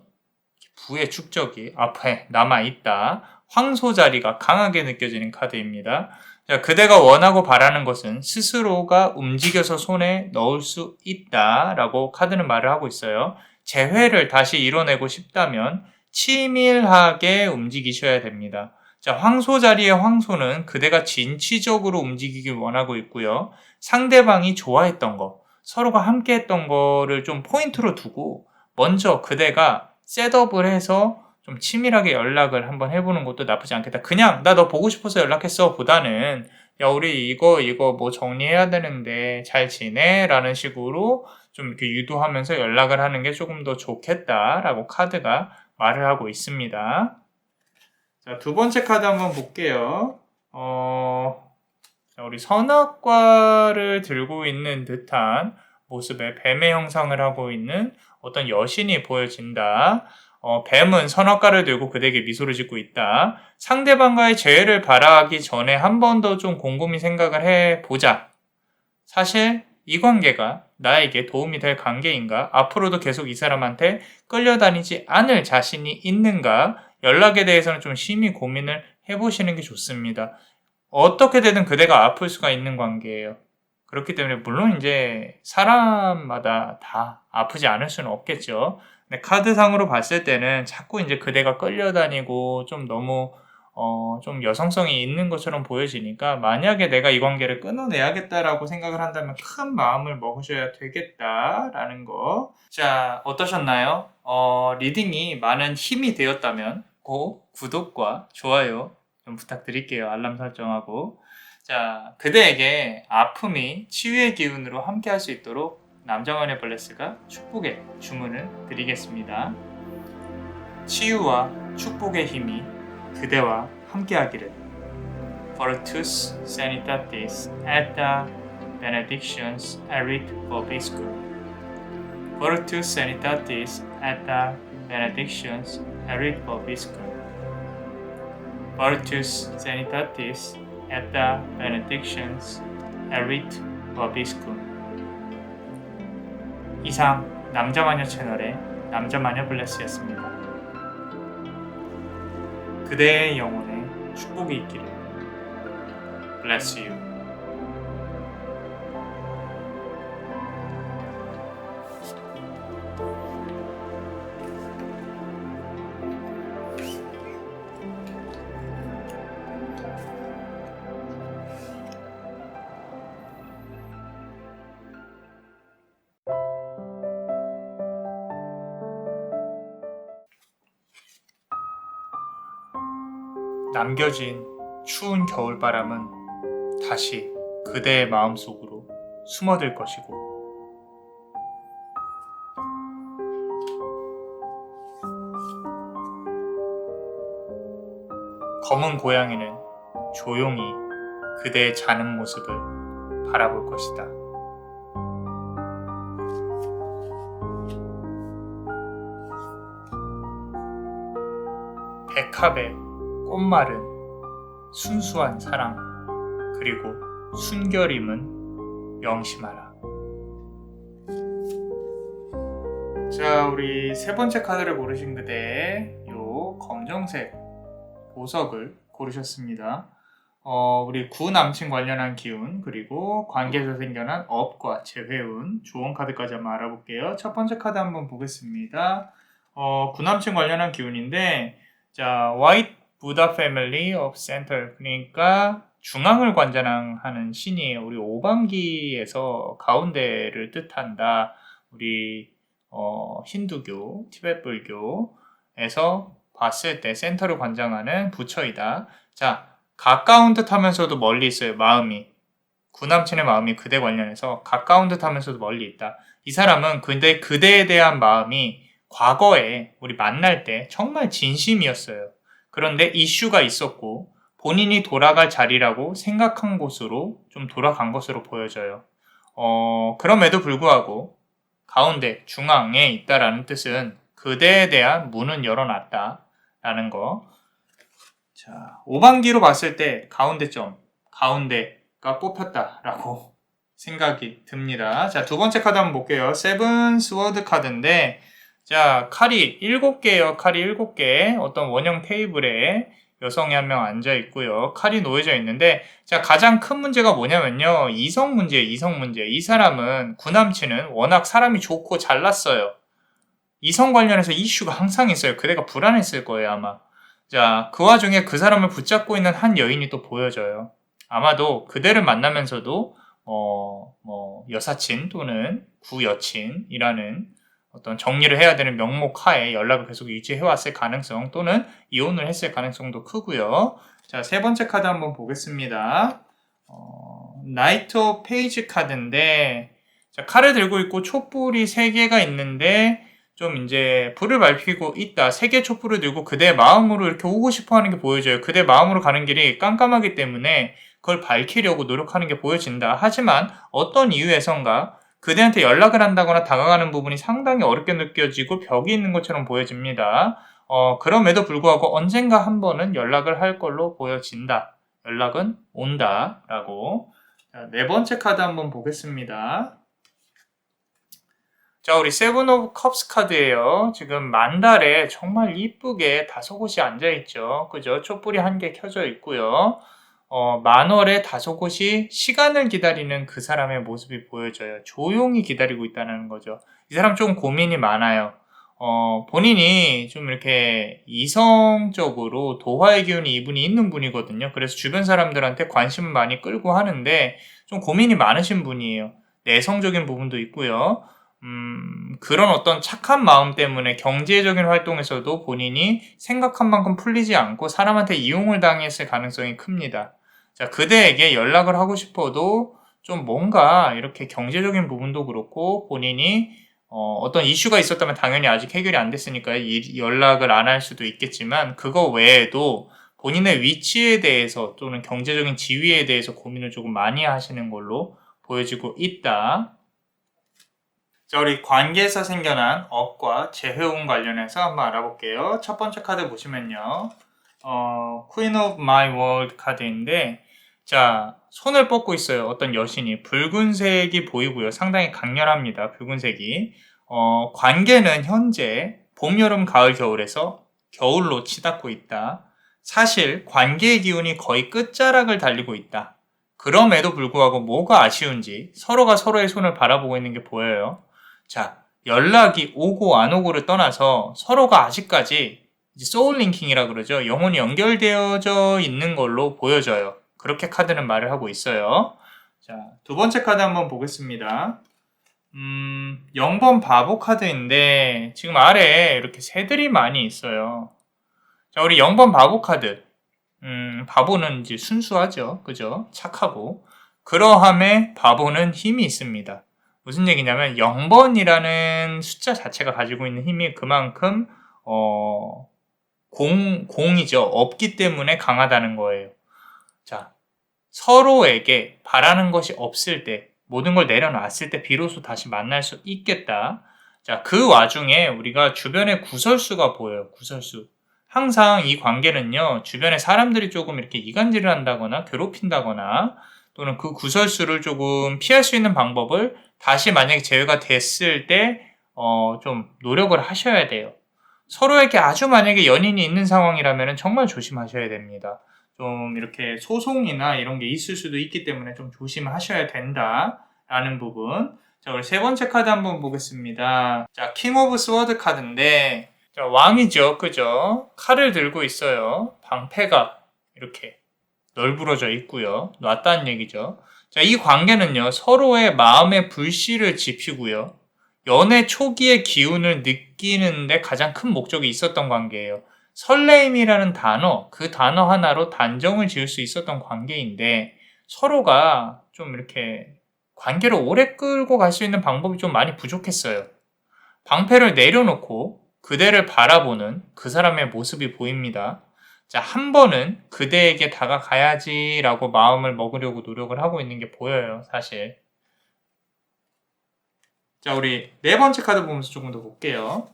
부의 축적이 앞에 남아있다. 황소 자리가 강하게 느껴지는 카드입니다. 자, 그대가 원하고 바라는 것은 스스로가 움직여서 손에 넣을 수 있다라고 카드는 말을 하고 있어요. 재회를 다시 이뤄내고 싶다면 치밀하게 움직이셔야 됩니다. 자, 황소 자리의 황소는 그대가 진취적으로 움직이길 원하고 있고요. 상대방이 좋아했던 거, 서로가 함께 했던 거를 좀 포인트로 두고 먼저 그대가 셋업을 해서 좀 치밀하게 연락을 한번 해보는 것도 나쁘지 않겠다. 그냥 나 너 보고 싶어서 연락했어 보다는 야, 우리 이거 뭐 정리해야 되는데 잘 지내? 라는 식으로 좀 이렇게 유도하면서 연락을 하는 게 조금 더 좋겠다라고 카드가 말을 하고 있습니다. 자, 두 번째 카드 한번 볼게요. 자, 우리 선악과를 들고 있는 듯한 모습의 뱀의 형상을 하고 있는 어떤 여신이 보여진다. 뱀은 선악과를 들고 그대에게 미소를 짓고 있다. 상대방과의 재회를 바라기 전에 한 번 더 좀 곰곰이 생각을 해보자. 사실 이 관계가 나에게 도움이 될 관계인가? 앞으로도 계속 이 사람한테 끌려다니지 않을 자신이 있는가? 연락에 대해서는 좀 심히 고민을 해보시는 게 좋습니다. 어떻게 되든 그대가 아플 수가 있는 관계예요. 그렇기 때문에 물론 이제 사람마다 다 아프지 않을 수는 없겠죠. 근데 카드상으로 봤을 때는 자꾸 이제 그대가 끌려다니고 좀 너무 좀 여성성이 있는 것처럼 보여지니까 만약에 내가 이 관계를 끊어내야겠다라고 생각을 한다면 큰 마음을 먹으셔야 되겠다라는 거. 자, 어떠셨나요? 리딩이 많은 힘이 되었다면 꼭 구독과 좋아요 좀 부탁드릴게요. 알람 설정하고. 자, 그대에게 아픔이 치유의 기운으로 함께 할 수 있도록 남자만의 블레스가 축복의 주문을 드리겠습니다. 치유와 축복의 힘이 그대와 함께하기를. Fortus Sanitatis et benedictions erit vobiscum. Fortus Sanitatis et benedictions erit vobiscum. Fortus Sanitatis et benedictions erit vobiscum. 이상 남자마녀 채널의 남자마녀 블레스였습니다. 그대의 영혼에 축복이 있기를. Bless you. 남겨진 추운 겨울바람은 다시 그대의 마음속으로 숨어들 것이고 검은 고양이는 조용히 그대의 자는 모습을 바라볼 것이다. 백합의 꽃말은 순수한 사랑, 그리고 순결임은 명심하라. 자, 우리 세 번째 카드를 고르신 그대, 요 검정색 보석을 고르셨습니다. 우리 구남친 관련한 기운, 그리고 관계에서 생겨난 업과 재회운, 조언 카드까지 한번 알아볼게요. 첫 번째 카드 한번 보겠습니다. 구남친 관련한 기운인데, 자, White Buddha Family of Center, 그러니까 중앙을 관장하는 신이에요. 우리 오방기에서 가운데를 뜻한다. 우리 힌두교, 티베트 불교에서 봤을 때 센터를 관장하는 부처이다. 자, 가까운 듯 하면서도 멀리 있어요. 마음이. 구남친의 마음이 그대 관련해서 가까운 듯 하면서도 멀리 있다. 이 사람은 그대에 대한 마음이 과거에 우리 만날 때 정말 진심이었어요. 그런데 이슈가 있었고 본인이 돌아갈 자리라고 생각한 곳으로 좀 돌아간 것으로 보여져요. 그럼에도 불구하고 가운데, 중앙에 있다라는 뜻은 그대에 대한 문은 열어놨다라는 거. 자, 5반기로 봤을 때 가운데점, 가운데가 뽑혔다라고 생각이 듭니다. 자, 두 번째 카드 한번 볼게요. 세븐 스워드 카드인데, 자, 칼이 7개예요. 칼이 7개. 어떤 원형 테이블에 여성이 한 명 앉아 있고요. 칼이 놓여져 있는데, 자, 가장 큰 문제가 뭐냐면요. 이성 문제예요, 이성 문제. 이 사람은, 구남친은 워낙 사람이 좋고 잘났어요. 이성 관련해서 이슈가 항상 있어요. 그대가 불안했을 거예요, 아마. 자, 그 와중에 그 사람을 붙잡고 있는 한 여인이 또 보여져요. 아마도 그대를 만나면서도, 여사친 또는 구여친이라는 어떤 정리를 해야 되는 명목 하에 연락을 계속 유지해왔을 가능성 또는 이혼을 했을 가능성도 크고요. 자, 세 번째 카드 한번 보겠습니다. 나이트 오브 페이지 카드인데, 자, 칼을 들고 있고 촛불이 3개가 있는데, 좀 이제 불을 밝히고 있다. 3개 촛불을 들고 그대 마음으로 이렇게 오고 싶어 하는 게 보여져요. 그대 마음으로 가는 길이 깜깜하기 때문에 그걸 밝히려고 노력하는 게 보여진다. 하지만 어떤 이유에선가 그대한테 연락을 한다거나 다가가는 부분이 상당히 어렵게 느껴지고 벽이 있는 것처럼 보여집니다. 그럼에도 불구하고 언젠가 한 번은 연락을 할 걸로 보여진다. 연락은 온다. 라고. 자, 네 번째 카드 한번 보겠습니다. 자, 우리 세븐 오브 컵스 카드예요. 지금 만달에 정말 이쁘게 5곳이 앉아있죠. 그죠? 촛불이 1개 켜져 있고요. 만월에 5곳이 시간을 기다리는 그 사람의 모습이 보여져요. 조용히 기다리고 있다는 거죠. 이 사람 좀 고민이 많아요. 본인이 좀 이렇게 이성적으로 도화의 기운이 이분이 있는 분이거든요. 그래서 주변 사람들한테 관심을 많이 끌고 하는데 좀 고민이 많으신 분이에요. 내성적인 부분도 있고요. 그런 어떤 착한 마음 때문에 경제적인 활동에서도 본인이 생각한 만큼 풀리지 않고 사람한테 이용을 당했을 가능성이 큽니다. 자, 그대에게 연락을 하고 싶어도 좀 뭔가 이렇게 경제적인 부분도 그렇고 본인이 어떤 이슈가 있었다면 당연히 아직 해결이 안 됐으니까 연락을 안 할 수도 있겠지만 그거 외에도 본인의 위치에 대해서 또는 경제적인 지위에 대해서 고민을 조금 많이 하시는 걸로 보여지고 있다. 자, 우리 관계에서 생겨난 업과 재회운 관련해서 한번 알아볼게요. 첫 번째 카드 보시면요. Queen of My World 카드인데, 자, 손을 뻗고 있어요. 어떤 여신이. 붉은색이 보이고요. 상당히 강렬합니다. 붉은색이. 관계는 현재 봄, 여름, 가을, 겨울에서 겨울로 치닫고 있다. 사실 관계의 기운이 거의 끝자락을 달리고 있다. 그럼에도 불구하고 뭐가 아쉬운지 서로가 서로의 손을 바라보고 있는 게 보여요. 자, 연락이 오고 안 오고를 떠나서 서로가 아직까지 소울링킹이라 그러죠. 영혼이 연결되어져 있는 걸로 보여져요. 그렇게 카드는 말을 하고 있어요. 자, 두 번째 카드 한번 보겠습니다. 0번 바보 카드인데 지금 아래에 이렇게 새들이 많이 있어요. 자, 우리 0번 바보 카드. 바보는 이제 순수하죠. 그죠? 착하고. 그러함에 바보는 힘이 있습니다. 무슨 얘기냐면 0번이라는 숫자 자체가 가지고 있는 힘이 그만큼 공이죠. 없기 때문에 강하다는 거예요. 자, 서로에게 바라는 것이 없을 때 모든 걸 내려놨을 때 비로소 다시 만날 수 있겠다. 자, 그 와중에 우리가 주변에 구설수가 보여요. 구설수. 항상 이 관계는요. 주변에 사람들이 조금 이렇게 이간질을 한다거나 괴롭힌다거나 또는 그 구설수를 조금 피할 수 있는 방법을 다시 만약에 제외가 됐을 때 좀 노력을 하셔야 돼요. 서로에게 아주 만약에 연인이 있는 상황이라면 정말 조심하셔야 됩니다. 좀 이렇게 소송이나 이런 게 있을 수도 있기 때문에 좀 조심하셔야 된다라는 부분. 자, 우리 세 번째 카드 한번 보겠습니다. 자, 킹 오브 스워드 카드인데 자, 왕이죠. 그죠? 칼을 들고 있어요. 방패가 이렇게 널브러져 있고요. 놨다는 얘기죠. 자, 이 관계는요. 서로의 마음의 불씨를 지피고요. 연애 초기의 기운을 느끼는데 가장 큰 목적이 있었던 관계예요. 설레임이라는 단어, 그 단어 하나로 단정을 지을 수 있었던 관계인데 서로가 좀 이렇게 관계를 오래 끌고 갈 수 있는 방법이 좀 많이 부족했어요. 방패를 내려놓고 그대를 바라보는 그 사람의 모습이 보입니다. 자, 한 번은 그대에게 다가가야지라고 마음을 먹으려고 노력을 하고 있는 게 보여요, 사실. 자, 우리 네 번째 카드 보면서 조금 더 볼게요.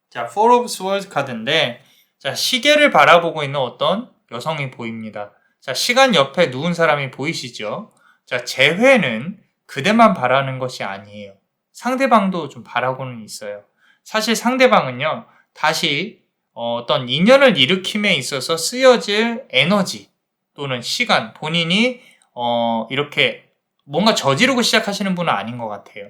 자, Four of Swords 카드인데, 자, 시계를 바라보고 있는 어떤 여성이 보입니다. 자, 시간 옆에 누운 사람이 보이시죠? 자, 재회는 그대만 바라는 것이 아니에요. 상대방도 좀 바라고는 있어요. 사실 상대방은요, 다시 어떤 인연을 일으킴에 있어서 쓰여질 에너지 또는 시간, 본인이 이렇게 뭔가 저지르고 시작하시는 분은 아닌 것 같아요.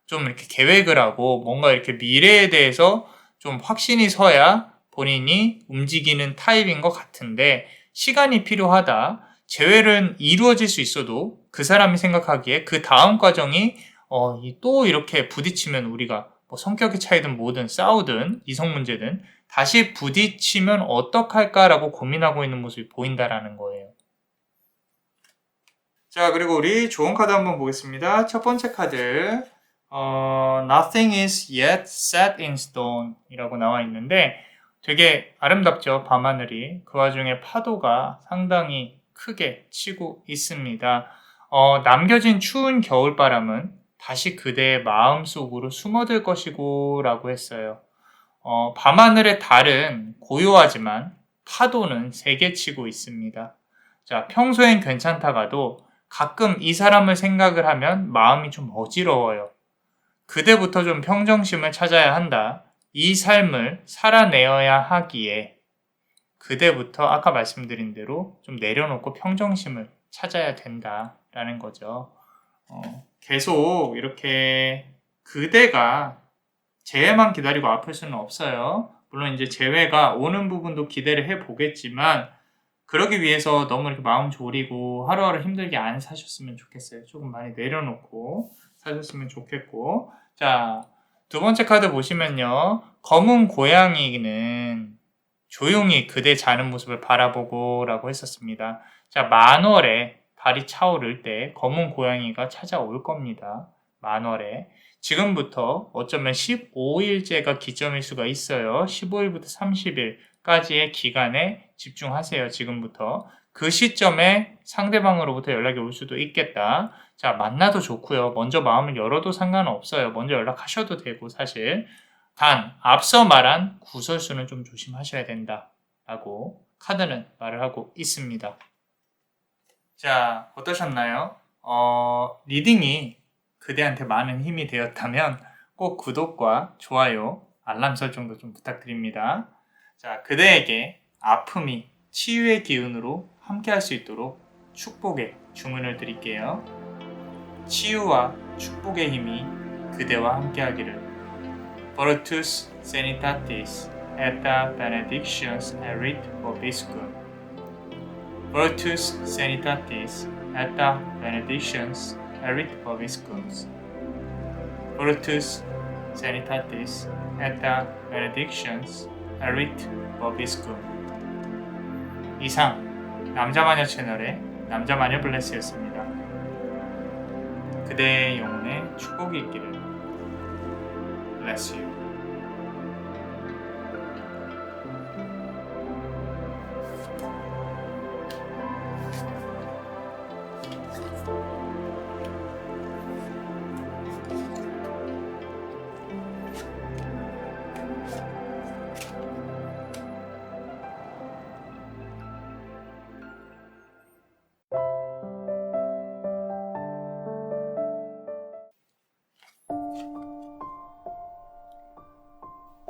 좀 이렇게 계획을 하고 뭔가 이렇게 미래에 대해서 좀 확신이 서야 본인이 움직이는 타입인 것 같은데, 시간이 필요하다. 재회는 이루어질 수 있어도 그 사람이 생각하기에 그 다음 과정이 또 이렇게 부딪히면 우리가 뭐 성격의 차이든 뭐든 싸우든 이성 문제든 다시 부딪히면 어떡할까라고 고민하고 있는 모습이 보인다라는 거예요. 자, 그리고 우리 좋은 카드 한번 보겠습니다. 첫 번째 카드, Nothing is yet set in stone 이라고 나와 있는데 되게 아름답죠, 밤하늘이. 그 와중에 파도가 상당히 크게 치고 있습니다. 남겨진 추운 겨울바람은 다시 그대의 마음속으로 숨어들 것이고 라고 했어요. 밤하늘의 달은 고요하지만 파도는 세게 치고 있습니다. 자, 평소엔 괜찮다가도 가끔 이 사람을 생각을 하면 마음이 좀 어지러워요. 그대부터 좀 평정심을 찾아야 한다. 이 삶을 살아내어야 하기에 그대부터 아까 말씀드린 대로 좀 내려놓고 평정심을 찾아야 된다라는 거죠. 계속 이렇게 그대가 재회만 기다리고 아플 수는 없어요. 물론 이제 재회가 오는 부분도 기대를 해보겠지만 그러기 위해서 너무 이렇게 마음 졸이고 하루하루 힘들게 안 사셨으면 좋겠어요. 조금 많이 내려놓고 사셨으면 좋겠고. 자, 두 번째 카드 보시면요. 검은 고양이는 조용히 그대 자는 모습을 바라보고 라고 했었습니다. 자, 만월에 달이 차오를 때 검은 고양이가 찾아올 겁니다. 만월에. 지금부터 어쩌면 15일째가 기점일 수가 있어요. 15일부터 30일까지의 기간에 집중하세요. 지금부터. 그 시점에 상대방으로부터 연락이 올 수도 있겠다. 자, 만나도 좋고요. 먼저 마음을 열어도 상관없어요. 먼저 연락하셔도 되고 사실. 단, 앞서 말한 구설수는 좀 조심하셔야 된다 라고 카드는 말을 하고 있습니다. 자, 어떠셨나요? 리딩이 그대한테 많은 힘이 되었다면 꼭 구독과 좋아요, 알람 설정도 좀 부탁드립니다. 자, 그대에게 아픔이 치유의 기운으로 함께 할 수 있도록 축복의 주문을 드릴게요. 치유와 축복의 힘이 그대와 함께 하기를. Virtus Sanitatis et benedictions erit vobiscum. Virtus Sanitatis et benedictions erit vobiscum. Virtus Sanitatis et benedictions erit vobiscum. 이상 남자마녀 채널의 남자마녀 블레스였습니다. 그대의 영혼에 축복이 있기를. Bless you.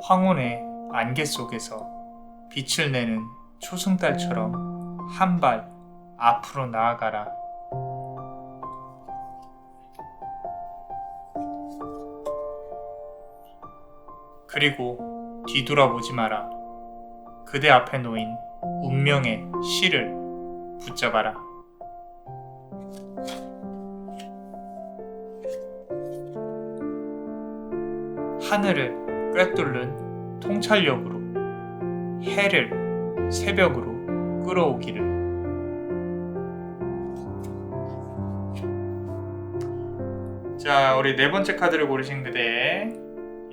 황혼의 안개 속에서 빛을 내는 초승달처럼 한 발 앞으로 나아가라. 그리고 뒤돌아보지 마라. 그대 앞에 놓인 운명의 실을 붙잡아라. 하늘을 꿰뚫는 통찰력으로 해를 새벽으로 끌어오기를. 자, 우리 네 번째 카드를 고르신 그대,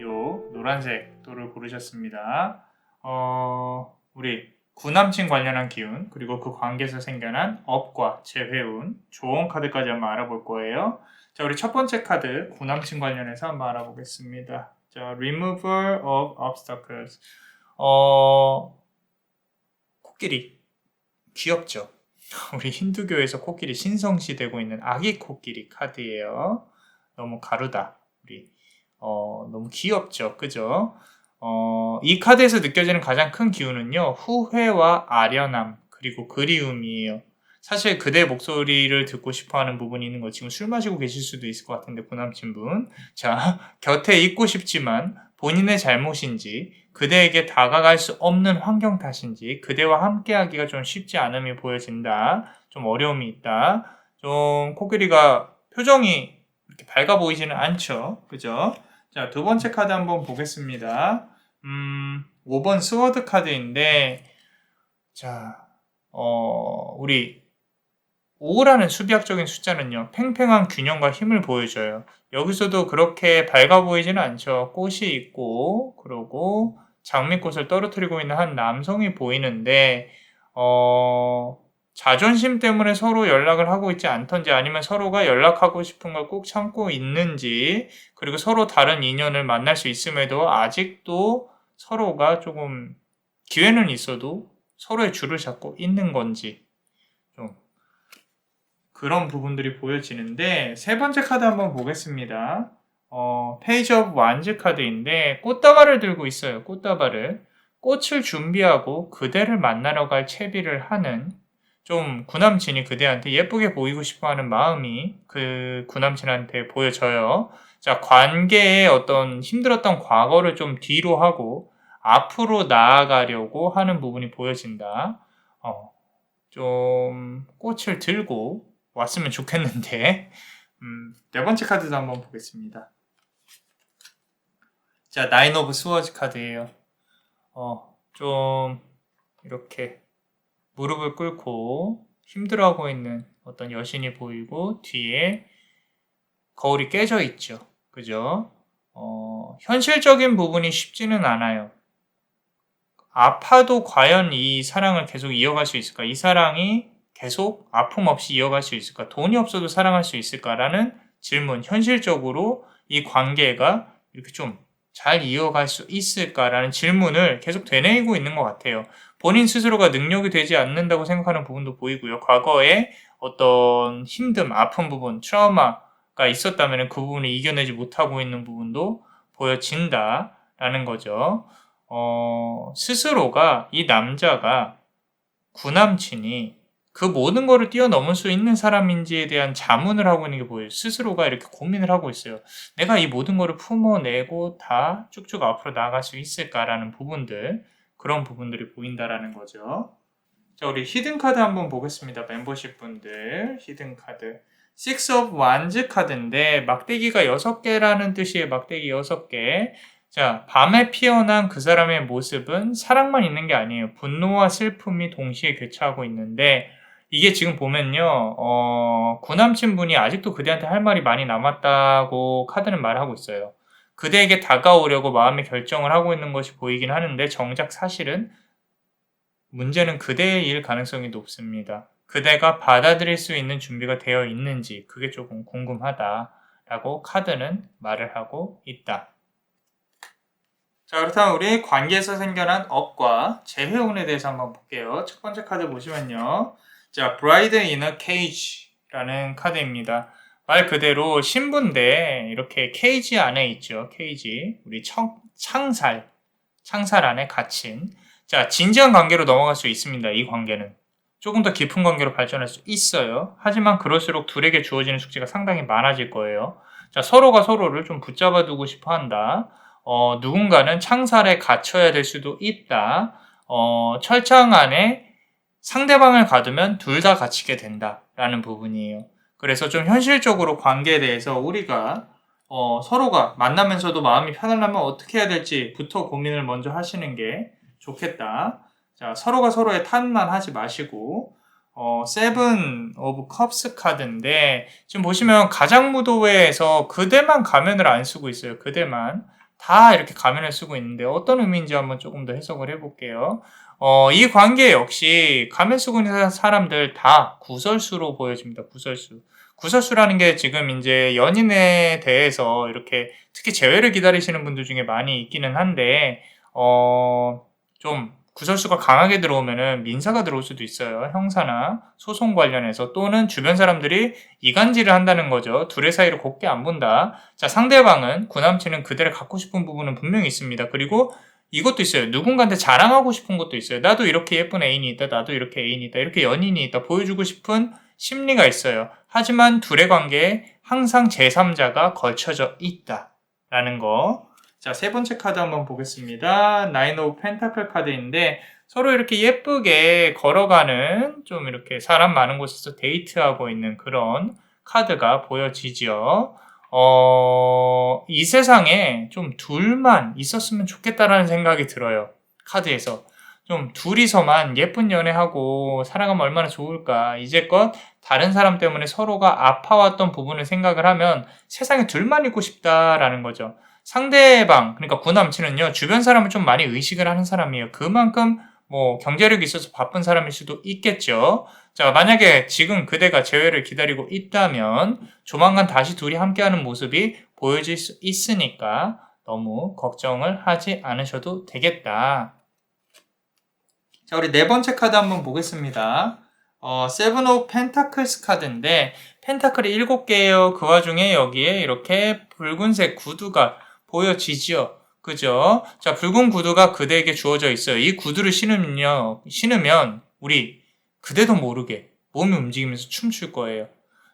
요 노란색 돌을 고르셨습니다. 우리 구남친 관련한 기운, 그리고 그 관계에서 생겨난 업과 재회운, 조언 카드까지 한번 알아볼 거예요. 자, 우리 첫 번째 카드, 구남친 관련해서 한번 알아보겠습니다. 자, Removal of Obstacles. 코끼리. 귀엽죠? 우리 힌두교에서 코끼리 신성시되고 있는 아기 코끼리 카드예요. 너무 가루다. 우리 너무 귀엽죠, 그죠? 이 카드에서 느껴지는 가장 큰 기운은요, 후회와 아련함 그리고 그리움이에요. 사실 그대의 목소리를 듣고 싶어하는 부분이 있는 거, 지금 술 마시고 계실 수도 있을 것 같은데, 구남친분. 자, 곁에 있고 싶지만 본인의 잘못인지, 그대에게 다가갈 수 없는 환경 탓인지, 그대와 함께하기가 좀 쉽지 않음이 보여진다. 좀 어려움이 있다. 좀 코끼리가 표정이 이렇게 밝아 보이지는 않죠, 그죠? 자, 두 번째 카드 한번 보겠습니다. 5번 스워드 카드인데, 자, 우리 5라는 수비학적인 숫자는요, 팽팽한 균형과 힘을 보여줘요. 여기서도 그렇게 밝아 보이지는 않죠. 꽃이 있고, 그러고 장미꽃을 떨어뜨리고 있는 한 남성이 보이는데, 자존심 때문에 서로 연락을 하고 있지 않던지, 아니면 서로가 연락하고 싶은 걸 꼭 참고 있는지, 그리고 서로 다른 인연을 만날 수 있음에도 아직도 서로가 조금 기회는 있어도 서로의 줄을 잡고 있는 건지, 좀 그런 부분들이 보여지는데, 세 번째 카드 한번 보겠습니다. 페이지 오브 완즈 카드인데, 꽃다발을 들고 있어요. 꽃다발을. 꽃을 준비하고 그대를 만나러 갈 채비를 하는, 좀 구남친이 그대한테 예쁘게 보이고 싶어하는 마음이 그 구남친한테 보여져요. 자, 관계의 어떤 힘들었던 과거를 좀 뒤로 하고 앞으로 나아가려고 하는 부분이 보여진다. 좀 꽃을 들고 왔으면 좋겠는데, 네 번째 카드도 한번 보겠습니다. 자, 나인 오브 스워즈 카드예요. 좀 이렇게 무릎을 꿇고 힘들어하고 있는 어떤 여신이 보이고, 뒤에 거울이 깨져 있죠. 그죠? 현실적인 부분이 쉽지는 않아요. 아파도 과연 이 사랑을 계속 이어갈 수 있을까? 이 사랑이 계속 아픔 없이 이어갈 수 있을까? 돈이 없어도 사랑할 수 있을까라는 질문, 현실적으로 이 관계가 이렇게 좀 잘 이어갈 수 있을까라는 질문을 계속 되뇌이고 있는 것 같아요. 본인 스스로가 능력이 되지 않는다고 생각하는 부분도 보이고요. 과거에 어떤 힘듦, 아픈 부분, 트라우마가 있었다면 그 부분을 이겨내지 못하고 있는 부분도 보여진다라는 거죠. 스스로가, 이 남자가, 구남친이 그 모든 거를 뛰어넘을 수 있는 사람인지에 대한 자문을 하고 있는 게 보여요. 스스로가 이렇게 고민을 하고 있어요. 내가 이 모든 거를 품어내고 다 쭉쭉 앞으로 나아갈 수 있을까라는 부분들, 그런 부분들이 보인다라는 거죠. 자, 우리 히든 카드 한번 보겠습니다. 멤버십 분들, 히든 카드. Six of Wands 카드인데, 막대기가 6개라는 뜻이에요. 막대기 6개. 자, 밤에 피어난 그 사람의 모습은 사랑만 있는 게 아니에요. 분노와 슬픔이 동시에 교차하고 있는데, 이게 지금 보면요, 구남친 분이 아직도 그대한테 할 말이 많이 남았다고 카드는 말하고 있어요. 그대에게 다가오려고 마음의 결정을 하고 있는 것이 보이긴 하는데, 정작 사실은 문제는 그대의 일 가능성이 높습니다. 그대가 받아들일 수 있는 준비가 되어 있는지, 그게 조금 궁금하다라고 카드는 말을 하고 있다. 자, 그렇다면 우리 관계에서 생겨난 업과 재회운에 대해서 한번 볼게요. 첫 번째 카드 보시면요. 자, Bride in a Cage라는 카드입니다. 말 그대로 신부인데 이렇게 케이지 안에 있죠. 케이지. 우리 창살 안에 갇힌. 자, 진지한 관계로 넘어갈 수 있습니다. 이 관계는. 조금 더 깊은 관계로 발전할 수 있어요. 하지만 그럴수록 둘에게 주어지는 숙제가 상당히 많아질 거예요. 자, 서로가 서로를 좀 붙잡아 두고 싶어 한다. 누군가는 창살에 갇혀야 될 수도 있다. 철창 안에 상대방을 가두면 둘 다 갇히게 된다라는 부분이에요. 그래서 좀 현실적으로 관계에 대해서 우리가 서로가 만나면서도 마음이 편하려면 어떻게 해야 될지부터 고민을 먼저 하시는 게 좋겠다. 자, 서로가 서로의 탓만 하지 마시고 세븐 오브 컵스 카드인데 지금 보시면 가장무도회에서 그대만 가면을 안 쓰고 있어요. 그대만 다 이렇게 가면을 쓰고 있는데 어떤 의미인지 한번 조금 더 해석을 해볼게요. 이 관계 역시 가면 쓰고 있는 사람들 다 구설수로 보여집니다. 구설수. 구설수라는 게 지금 이제 연인에 대해서 이렇게 특히 재회를 기다리시는 분들 중에 많이 있기는 한데 좀 구설수가 강하게 들어오면은 민사가 들어올 수도 있어요. 형사나 소송 관련해서 또는 주변 사람들이 이간질을 한다는 거죠. 둘의 사이를 곱게 안 본다. 자, 상대방은 구남친은 그대를 갖고 싶은 부분은 분명히 있습니다. 그리고 이것도 있어요. 누군가한테 자랑하고 싶은 것도 있어요. 나도 이렇게 예쁜 애인이 있다. 나도 이렇게 애인이 있다. 이렇게 연인이 있다. 보여주고 싶은 심리가 있어요. 하지만 둘의 관계에 항상 제3자가 걸쳐져 있다라는 거. 자, 세 번째 카드 한번 보겠습니다. 나인 오브 펜타클 카드인데 서로 이렇게 예쁘게 걸어가는 좀 이렇게 사람 많은 곳에서 데이트하고 있는 그런 카드가 보여지죠. 이 세상에 좀 둘만 있었으면 좋겠다라는 생각이 들어요. 카드에서. 좀 둘이서만 예쁜 연애하고 살아가면 얼마나 좋을까. 이제껏 다른 사람 때문에 서로가 아파왔던 부분을 생각을 하면 세상에 둘만 있고 싶다라는 거죠. 상대방, 그러니까 구남친은요, 주변 사람을 좀 많이 의식을 하는 사람이에요. 그만큼 뭐 경제력이 있어서 바쁜 사람일 수도 있겠죠. 자, 만약에 지금 그대가 재회를 기다리고 있다면 조만간 다시 둘이 함께하는 모습이 보여질 수 있으니까 너무 걱정을 하지 않으셔도 되겠다. 자, 우리 네 번째 카드 한번 보겠습니다. 세븐 오브 펜타클스 카드인데 펜타클이 7개예요. 그 와중에 여기에 이렇게 붉은색 구두가 보여지죠. 그죠? 자, 붉은 구두가 그대에게 주어져 있어요. 이 구두를 신으면 우리 그대도 모르게 몸이 움직이면서 춤출 거예요.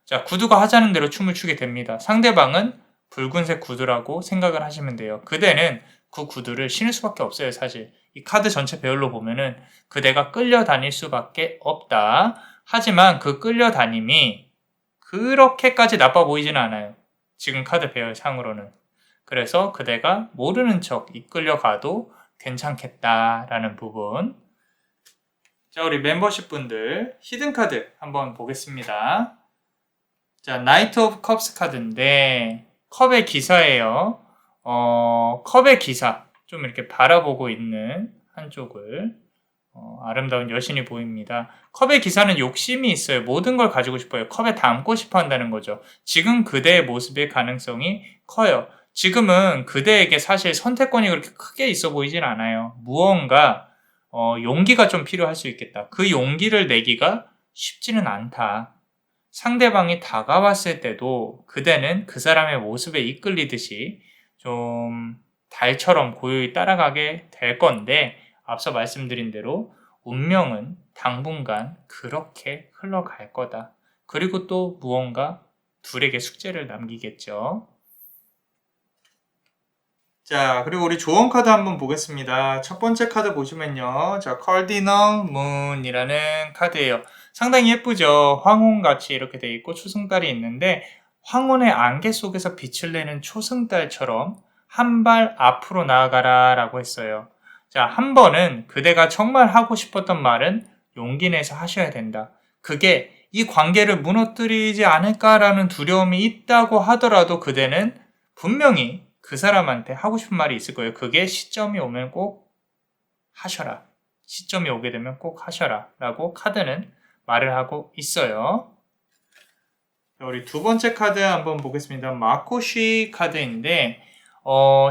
자, 구두가 하자는 대로 춤을 추게 됩니다. 상대방은 붉은색 구두라고 생각을 하시면 돼요. 그대는 그 구두를 신을 수밖에 없어요, 사실. 이 카드 전체 배열로 보면은 그대가 끌려다닐 수밖에 없다. 하지만 그 끌려다님이 그렇게까지 나빠 보이지는 않아요. 지금 카드 배열상으로는. 그래서 그대가 모르는 척 이끌려가도 괜찮겠다라는 부분. 자, 우리 멤버십 분들 히든 카드 한번 보겠습니다. 자, 나이트 오브 컵스 카드인데 컵의 기사예요. 컵의 기사. 좀 이렇게 바라보고 있는 한쪽을 아름다운 여신이 보입니다. 컵의 기사는 욕심이 있어요. 모든 걸 가지고 싶어요. 컵에 담고 싶어 한다는 거죠. 지금 그대의 모습의 가능성이 커요. 지금은 그대에게 사실 선택권이 그렇게 크게 있어 보이진 않아요. 무언가 용기가 좀 필요할 수 있겠다. 그 용기를 내기가 쉽지는 않다. 상대방이 다가왔을 때도 그대는 그 사람의 모습에 이끌리듯이 좀 달처럼 고요히 따라가게 될 건데 앞서 말씀드린 대로 운명은 당분간 그렇게 흘러갈 거다. 그리고 또 무언가 둘에게 숙제를 남기겠죠. 자, 그리고 우리 조언 카드 한번 보겠습니다. 첫 번째 카드 보시면요. 자, Cardinal Moon이라는 카드예요. 상당히 예쁘죠? 황혼같이 이렇게 돼 있고 초승달이 있는데 황혼의 안개 속에서 빛을 내는 초승달처럼 한 발 앞으로 나아가라 라고 했어요. 자, 한 번은 그대가 정말 하고 싶었던 말은 용기 내서 하셔야 된다. 그게 이 관계를 무너뜨리지 않을까라는 두려움이 있다고 하더라도 그대는 분명히 그 사람한테 하고 싶은 말이 있을 거예요. 그게 시점이 오면 꼭 하셔라. 시점이 오게 되면 꼭 하셔라. 라고 카드는 말을 하고 있어요. 우리 두 번째 카드 한번 보겠습니다. 마코시 카드인데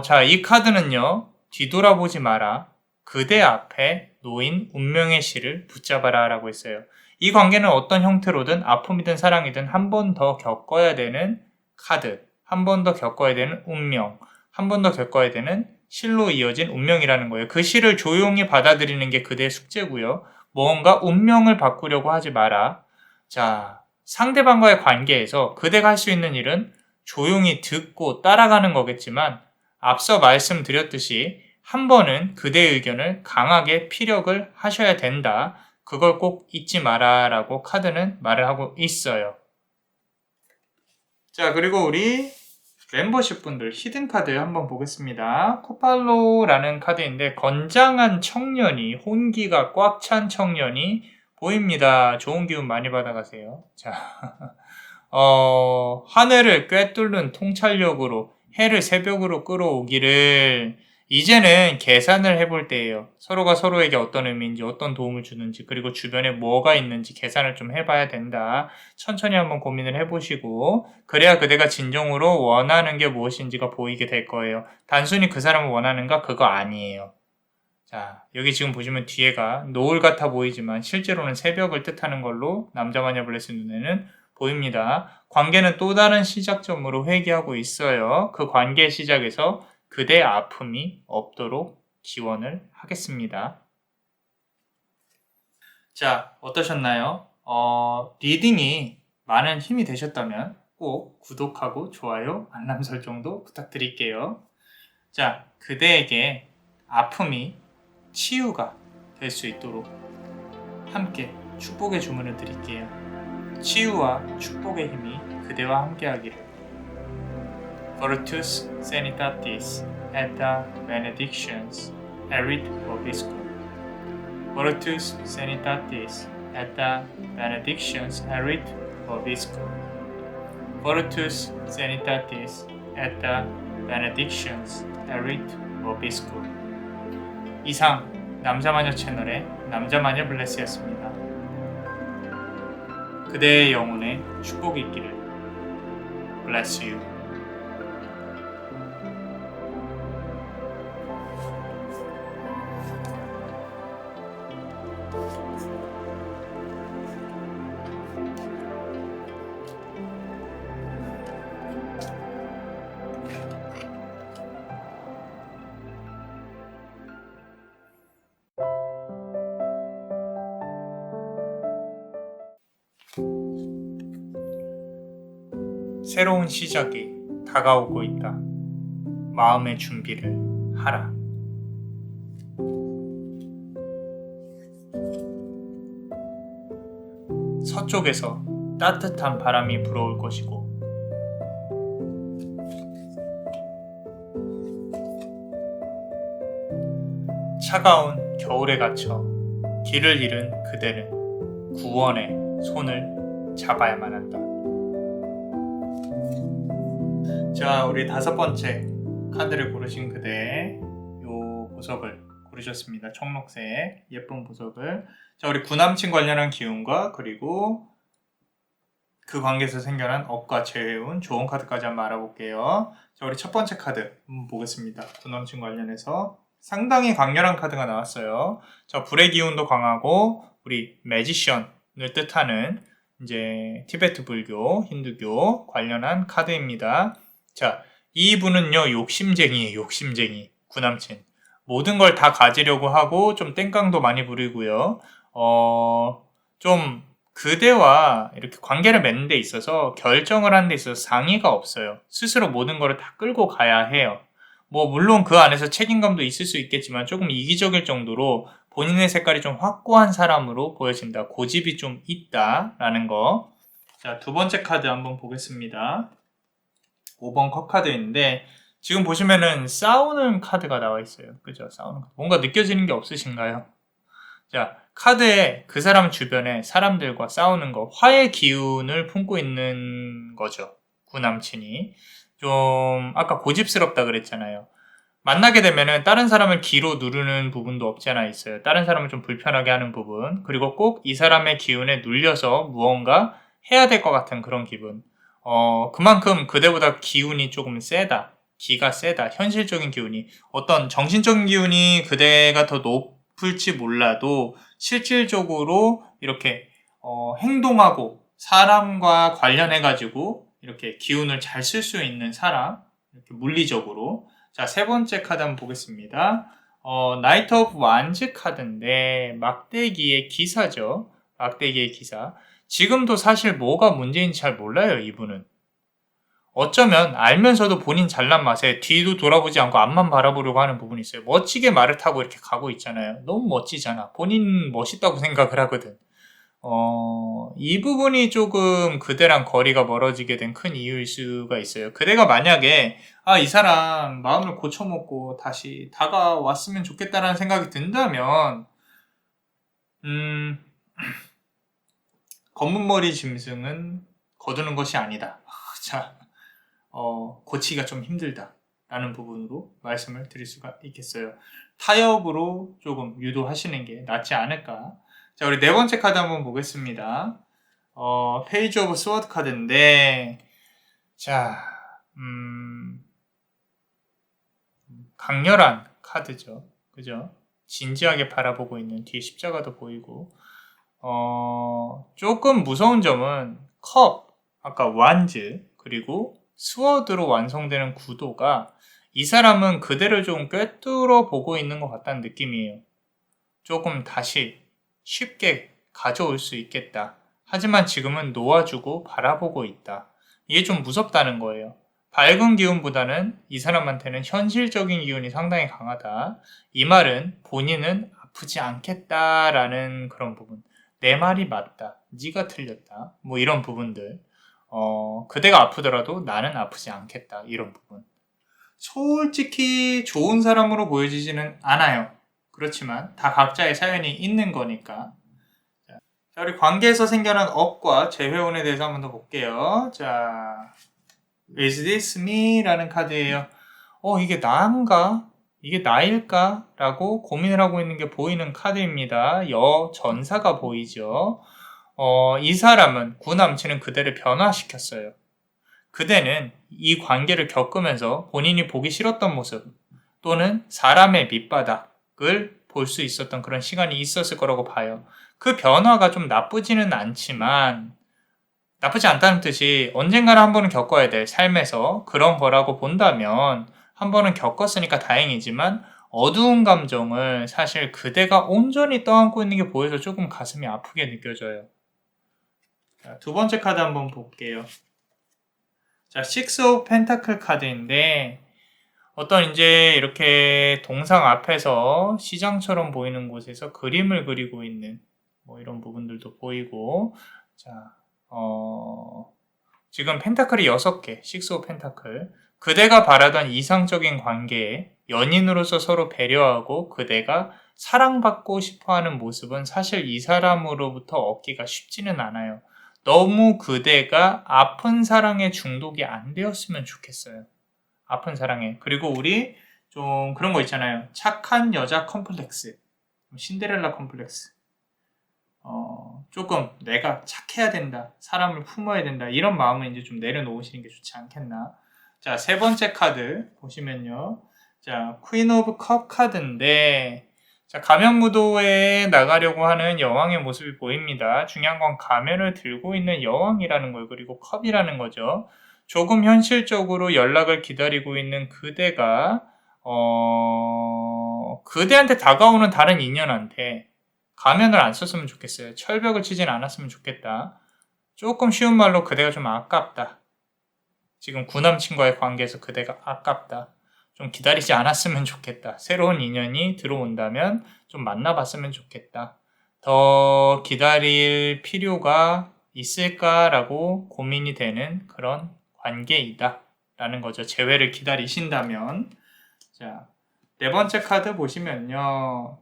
자, 이 카드는요. 뒤돌아보지 마라. 그대 앞에 놓인 운명의 실을 붙잡아라 라고 했어요. 이 관계는 어떤 형태로든 아픔이든 사랑이든 한 번 더 겪어야 되는 카드. 한 번 더 겪어야 되는 운명, 한 번 더 겪어야 되는 실로 이어진 운명이라는 거예요. 그 실을 조용히 받아들이는 게 그대의 숙제고요. 무언가 운명을 바꾸려고 하지 마라. 자, 상대방과의 관계에서 그대가 할 수 있는 일은 조용히 듣고 따라가는 거겠지만 앞서 말씀드렸듯이 한 번은 그대의 의견을 강하게 피력을 하셔야 된다. 그걸 꼭 잊지 마라 라고 카드는 말을 하고 있어요. 자, 그리고 우리 멤버십 분들 히든카드 한번 보겠습니다. 코팔로라는 카드인데 건장한 청년이, 혼기가 꽉 찬 청년이 보입니다. 좋은 기운 많이 받아가세요. 자, 하늘을 꿰뚫는 통찰력으로 해를 새벽으로 끌어오기를 이제는 계산을 해볼 때예요. 서로가 서로에게 어떤 의미인지, 어떤 도움을 주는지, 그리고 주변에 뭐가 있는지 계산을 좀 해봐야 된다. 천천히 한번 고민을 해보시고, 그래야 그대가 진정으로 원하는 게 무엇인지가 보이게 될 거예요. 단순히 그 사람을 원하는가? 그거 아니에요. 자, 여기 지금 보시면 뒤에가 노을 같아 보이지만 실제로는 새벽을 뜻하는 걸로 남자 마녀 블레스 눈에는 보입니다. 관계는 또 다른 시작점으로 회귀하고 있어요. 그 관계 시작에서 그대의 아픔이 없도록 기원을 하겠습니다. 자, 어떠셨나요? 리딩이 많은 힘이 되셨다면 꼭 구독하고 좋아요, 알람 설정도 부탁드릴게요. 자, 그대에게 아픔이 치유가 될 수 있도록 함께 축복의 주문을 드릴게요. 치유와 축복의 힘이 그대와 함께하기를. Virtus Sanitatis et benedictions erit vobiscum. Virtus Sanitatis et benedictions erit vobiscum. Virtus Sanitatis et benedictions erit vobiscum. 이상 남자마녀 채널의 남자마녀 블레스였습니다. 그대의 영혼에 축복이 있기를. Bless you. 새로운 시작이 다가오고 있다. 마음의 준비를 하라. 서쪽에서 따뜻한 바람이 불어올 것이고 차가운 겨울에 갇혀 길을 잃은 그대는 구원의 손을 잡아야만 한다. 자, 우리 5번째 카드를 고르신 그대 요 보석을 고르셨습니다. 청록색 예쁜 보석을. 자, 우리 구남친 관련한 기운과 그리고 그 관계에서 생겨난 업과 재운 좋은 카드까지 한번 알아볼게요. 자, 우리 첫 번째 카드 한번 보겠습니다. 구남친 관련해서 상당히 강렬한 카드가 나왔어요. 자, 불의 기운도 강하고 우리 매지션을 뜻하는 이제 티베트 불교, 힌두교 관련한 카드입니다. 자, 이분은요 욕심쟁이에요. 욕심쟁이 구남친. 모든 걸 다 가지려고 하고 좀 땡깡도 많이 부리고요. 좀 그대와 이렇게 관계를 맺는 데 있어서 결정을 하는 데 있어서 상의가 없어요. 스스로 모든 걸 다 끌고 가야 해요. 뭐 물론 그 안에서 책임감도 있을 수 있겠지만 조금 이기적일 정도로 본인의 색깔이 좀 확고한 사람으로 보여진다. 고집이 좀 있다라는 거. 자, 두 번째 카드 한번 보겠습니다. 5번 컵 카드인데 지금 보시면은 싸우는 카드가 나와 있어요. 그죠? 싸우는 카드. 뭔가 느껴지는 게 없으신가요? 자, 카드에 그 사람 주변에 사람들과 싸우는 거, 화의 기운을 품고 있는 거죠. 구남친이. 좀 아까 고집스럽다 그랬잖아요. 만나게 되면은 다른 사람을 기로 누르는 부분도 없지 않아 있어요. 다른 사람을 좀 불편하게 하는 부분. 그리고 꼭 이 사람의 기운에 눌려서 무언가 해야 될 것 같은 그런 기분. 그만큼 그대보다 기운이 조금 세다. 기가 세다. 현실적인 기운이. 어떤 정신적인 기운이 그대가 더 높을지 몰라도 실질적으로 이렇게 행동하고 사람과 관련해가지고 이렇게 기운을 잘 쓸 수 있는 사람. 이렇게 물리적으로. 자, 세 번째 카드 한번 보겠습니다. 나이트 오브 완즈 카드인데 막대기의 기사죠. 막대기의 기사. 지금도 사실 뭐가 문제인지 잘 몰라요, 이분은. 어쩌면 알면서도 본인 잘난 맛에 뒤도 돌아보지 않고 앞만 바라보려고 하는 부분이 있어요. 멋지게 말을 타고 이렇게 가고 있잖아요. 너무 멋지잖아. 본인 멋있다고 생각을 하거든. 이 부분이 조금 그대랑 거리가 멀어지게 된 큰 이유일 수가 있어요. 그대가 만약에 이 사람 마음을 고쳐먹고 다시 다가왔으면 좋겠다라는 생각이 든다면 검은 머리 짐승은 거두는 것이 아니다. 자, 고치기가 좀 힘들다 라는 부분으로 말씀을 드릴 수가 있겠어요. 타협으로 조금 유도하시는 게 낫지 않을까. 자, 우리 네 번째 카드 한번 보겠습니다. 페이지 오브 스워드 카드인데, 자, 강렬한 카드죠. 그죠? 진지하게 바라보고 있는 뒤에 십자가도 보이고, 조금 무서운 점은 컵, 아까 완즈, 그리고 스워드로 완성되는 구도가 이 사람은 그대를 좀 꿰뚫어 보고 있는 것 같다는 느낌이에요. 조금 다시 쉽게 가져올 수 있겠다. 하지만 지금은 놓아주고 바라보고 있다. 이게 좀 무섭다는 거예요. 밝은 기운보다는 이 사람한테는 현실적인 기운이 상당히 강하다. 이 말은 본인은 아프지 않겠다라는 그런 부분. 내 말이 맞다. 네가 틀렸다. 뭐 이런 부분들. 그대가 아프더라도 나는 아프지 않겠다. 이런 부분. 솔직히 좋은 사람으로 보여지지는 않아요. 그렇지만 다 각자의 사연이 있는 거니까. 자, 우리 관계에서 생겨난 업과 재회원에 대해서 한번 더 볼게요. 자, Is this me? 라는 카드예요. 이게 나인가? 이게 나일까? 라고 고민을 하고 있는 게 보이는 카드입니다. 전사가 보이죠. 이 사람은 구남친은 그대를 변화시켰어요. 그대는 이 관계를 겪으면서 본인이 보기 싫었던 모습 또는 사람의 밑바닥을 볼 수 있었던 그런 시간이 있었을 거라고 봐요. 그 변화가 좀 나쁘지는 않지만 나쁘지 않다는 뜻이 언젠가는 한 번은 겪어야 될 삶에서 그런 거라고 본다면 한 번은 겪었으니까 다행이지만 어두운 감정을 사실 그대가 온전히 떠안고 있는 게 보여서 조금 가슴이 아프게 느껴져요. 자, 두 번째 카드 한번 볼게요. 자, Six of Pentacle 카드인데 어떤 이제 이렇게 동상 앞에서 시장처럼 보이는 곳에서 그림을 그리고 있는 뭐 이런 부분들도 보이고 자, 지금 펜타클이 6개, Six of Pentacle 그대가 바라던 이상적인 관계에 연인으로서 서로 배려하고 그대가 사랑받고 싶어하는 모습은 사실 이 사람으로부터 얻기가 쉽지는 않아요. 너무 그대가 아픈 사랑에 중독이 안 되었으면 좋겠어요. 아픈 사랑에. 그리고 우리 좀 그런 거 있잖아요. 착한 여자 컴플렉스. 신데렐라 컴플렉스. 조금 내가 착해야 된다. 사람을 품어야 된다. 이런 마음을 이제 좀 내려놓으시는 게 좋지 않겠나. 자, 세 번째 카드 보시면요. 자, 퀸 오브 컵 카드인데 자, 가면무도회에 나가려고 하는 여왕의 모습이 보입니다. 중요한 건 가면을 들고 있는 여왕이라는 걸 그리고 컵이라는 거죠. 조금 현실적으로 연락을 기다리고 있는 그대가 그대한테 다가오는 다른 인연한테 가면을 안 썼으면 좋겠어요. 철벽을 치진 않았으면 좋겠다. 조금 쉬운 말로 그대가 좀 아깝다. 지금 구남친과의 관계에서 그대가 아깝다. 좀 기다리지 않았으면 좋겠다. 새로운 인연이 들어온다면 좀 만나봤으면 좋겠다. 더 기다릴 필요가 있을까라고 고민이 되는 그런 관계이다. 라는 거죠. 재회를 기다리신다면. 자, 네 번째 카드 보시면요.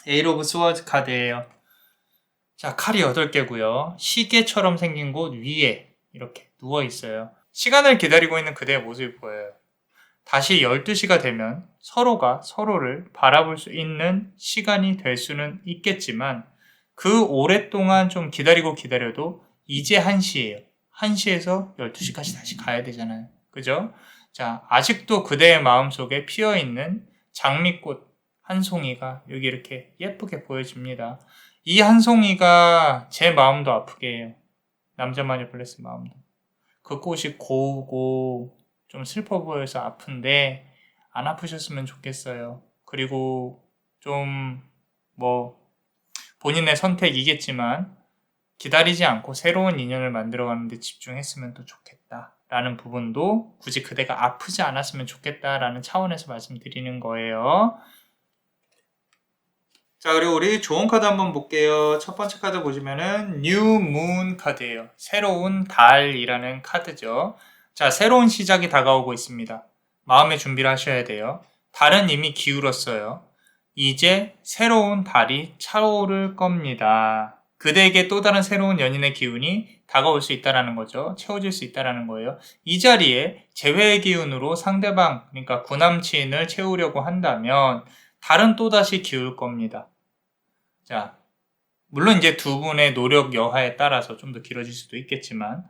에이트 오브 스워드 카드예요. 자, 칼이 8개고요. 시계처럼 생긴 곳 위에 이렇게 누워있어요. 시간을 기다리고 있는 그대의 모습이 보여요. 다시 12시가 되면 서로가 서로를 바라볼 수 있는 시간이 될 수는 있겠지만 그 오랫동안 좀 기다려도 이제 1시예요. 1시에서 12시까지 다시 가야 되잖아요. 그죠? 자, 아직도 그대의 마음속에 피어있는 장미꽃 한 송이가 여기 이렇게 예쁘게 보여집니다. 이 한 송이가 제 마음도 아프게 해요. 남자마녀 블레스 마음도. 그 꽃이 고우고 좀 슬퍼 보여서 아픈데 안 아프셨으면 좋겠어요. 그리고 좀 본인의 선택이겠지만 기다리지 않고 새로운 인연을 만들어가는 데 집중했으면 또 좋겠다라는 부분도 굳이 그대가 아프지 않았으면 좋겠다라는 차원에서 말씀드리는 거예요. 자, 그리고 우리 좋은 카드 한번 볼게요. 첫 번째 카드 보시면은 New Moon 카드예요. 새로운 달이라는 카드죠. 자, 새로운 시작이 다가오고 있습니다. 마음의 준비를 하셔야 돼요. 달은 이미 기울었어요. 이제 새로운 달이 차오를 겁니다. 그대에게 또 다른 새로운 연인의 기운이 다가올 수 있다라는 거죠. 채워질 수 있다라는 거예요. 이 자리에 재회의 기운으로 상대방, 그러니까 구남친을 채우려고 한다면 달은 또다시 기울 겁니다. 자, 물론 이제 두 분의 노력 여하에 따라서 좀 더 길어질 수도 있겠지만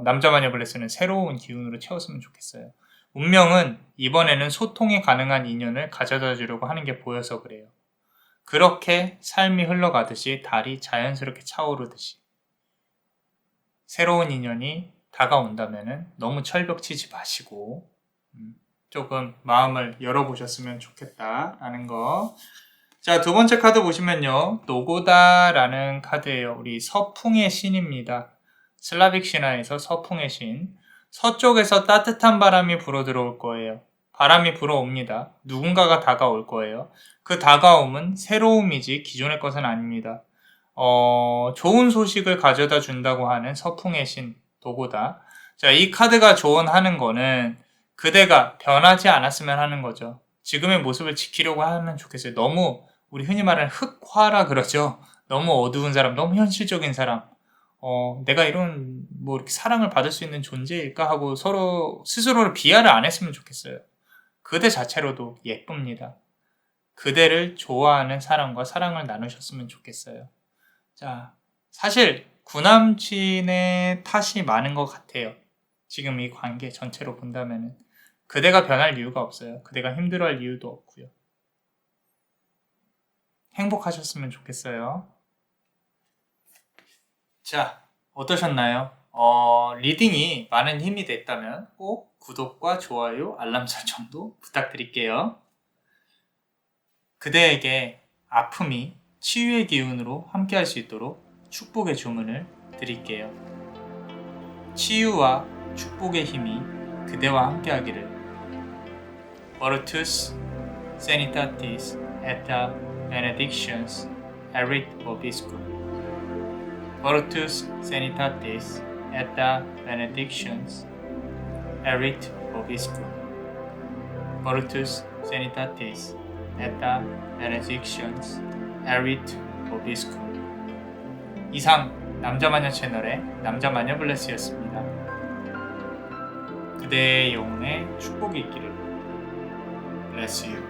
남자 마녀 블레스는 새로운 기운으로 채웠으면 좋겠어요. 운명은 이번에는 소통이 가능한 인연을 가져다 주려고 하는 게 보여서 그래요. 그렇게 삶이 흘러가듯이 달이 자연스럽게 차오르듯이 새로운 인연이 다가온다면 너무 철벽치지 마시고 조금 마음을 열어보셨으면 좋겠다라는 거. 자, 두 번째 카드 보시면요. 노고다라는 카드예요. 우리 서풍의 신입니다. 슬라빅 신화에서 서풍의 신. 서쪽에서 따뜻한 바람이 불어 들어올 거예요. 바람이 불어옵니다. 누군가가 다가올 거예요. 그 다가옴은 새로움이지 기존의 것은 아닙니다. 좋은 소식을 가져다 준다고 하는 서풍의 신 노고다. 자, 이 카드가 조언하는 거는 그대가 변하지 않았으면 하는 거죠. 지금의 모습을 지키려고 하면 좋겠어요. 너무 우리 흔히 말하는 흑화라 그러죠. 너무 어두운 사람, 너무 현실적인 사람. 내가 이런 이렇게 사랑을 받을 수 있는 존재일까 하고 서로 스스로를 비하를 안 했으면 좋겠어요. 그대 자체로도 예쁩니다. 그대를 좋아하는 사람과 사랑을 나누셨으면 좋겠어요. 자, 사실 구남친의 탓이 많은 것 같아요. 지금 이 관계 전체로 본다면은 그대가 변할 이유가 없어요. 그대가 힘들어할 이유도 없고요. 행복하셨으면 좋겠어요. 자, 어떠셨나요? 리딩이 많은 힘이 됐다면 꼭 구독과 좋아요, 알람 설정도 부탁드릴게요. 그대에게 아픔이 치유의 기운으로 함께할 수 있도록 축복의 주문을 드릴게요. 치유와 축복의 힘이 그대와 함께하기를. Virtus Sanitatis et benedictions erit vobiscum. Virtus Sanitatis et benedictions erit vobiscum. Virtus Sanitatis et benedictions erit vobiscum. 이상 남자마녀 채널의 남자마녀 블레스였습니다. 그대의 영혼에 축복이 있기를. Bless you.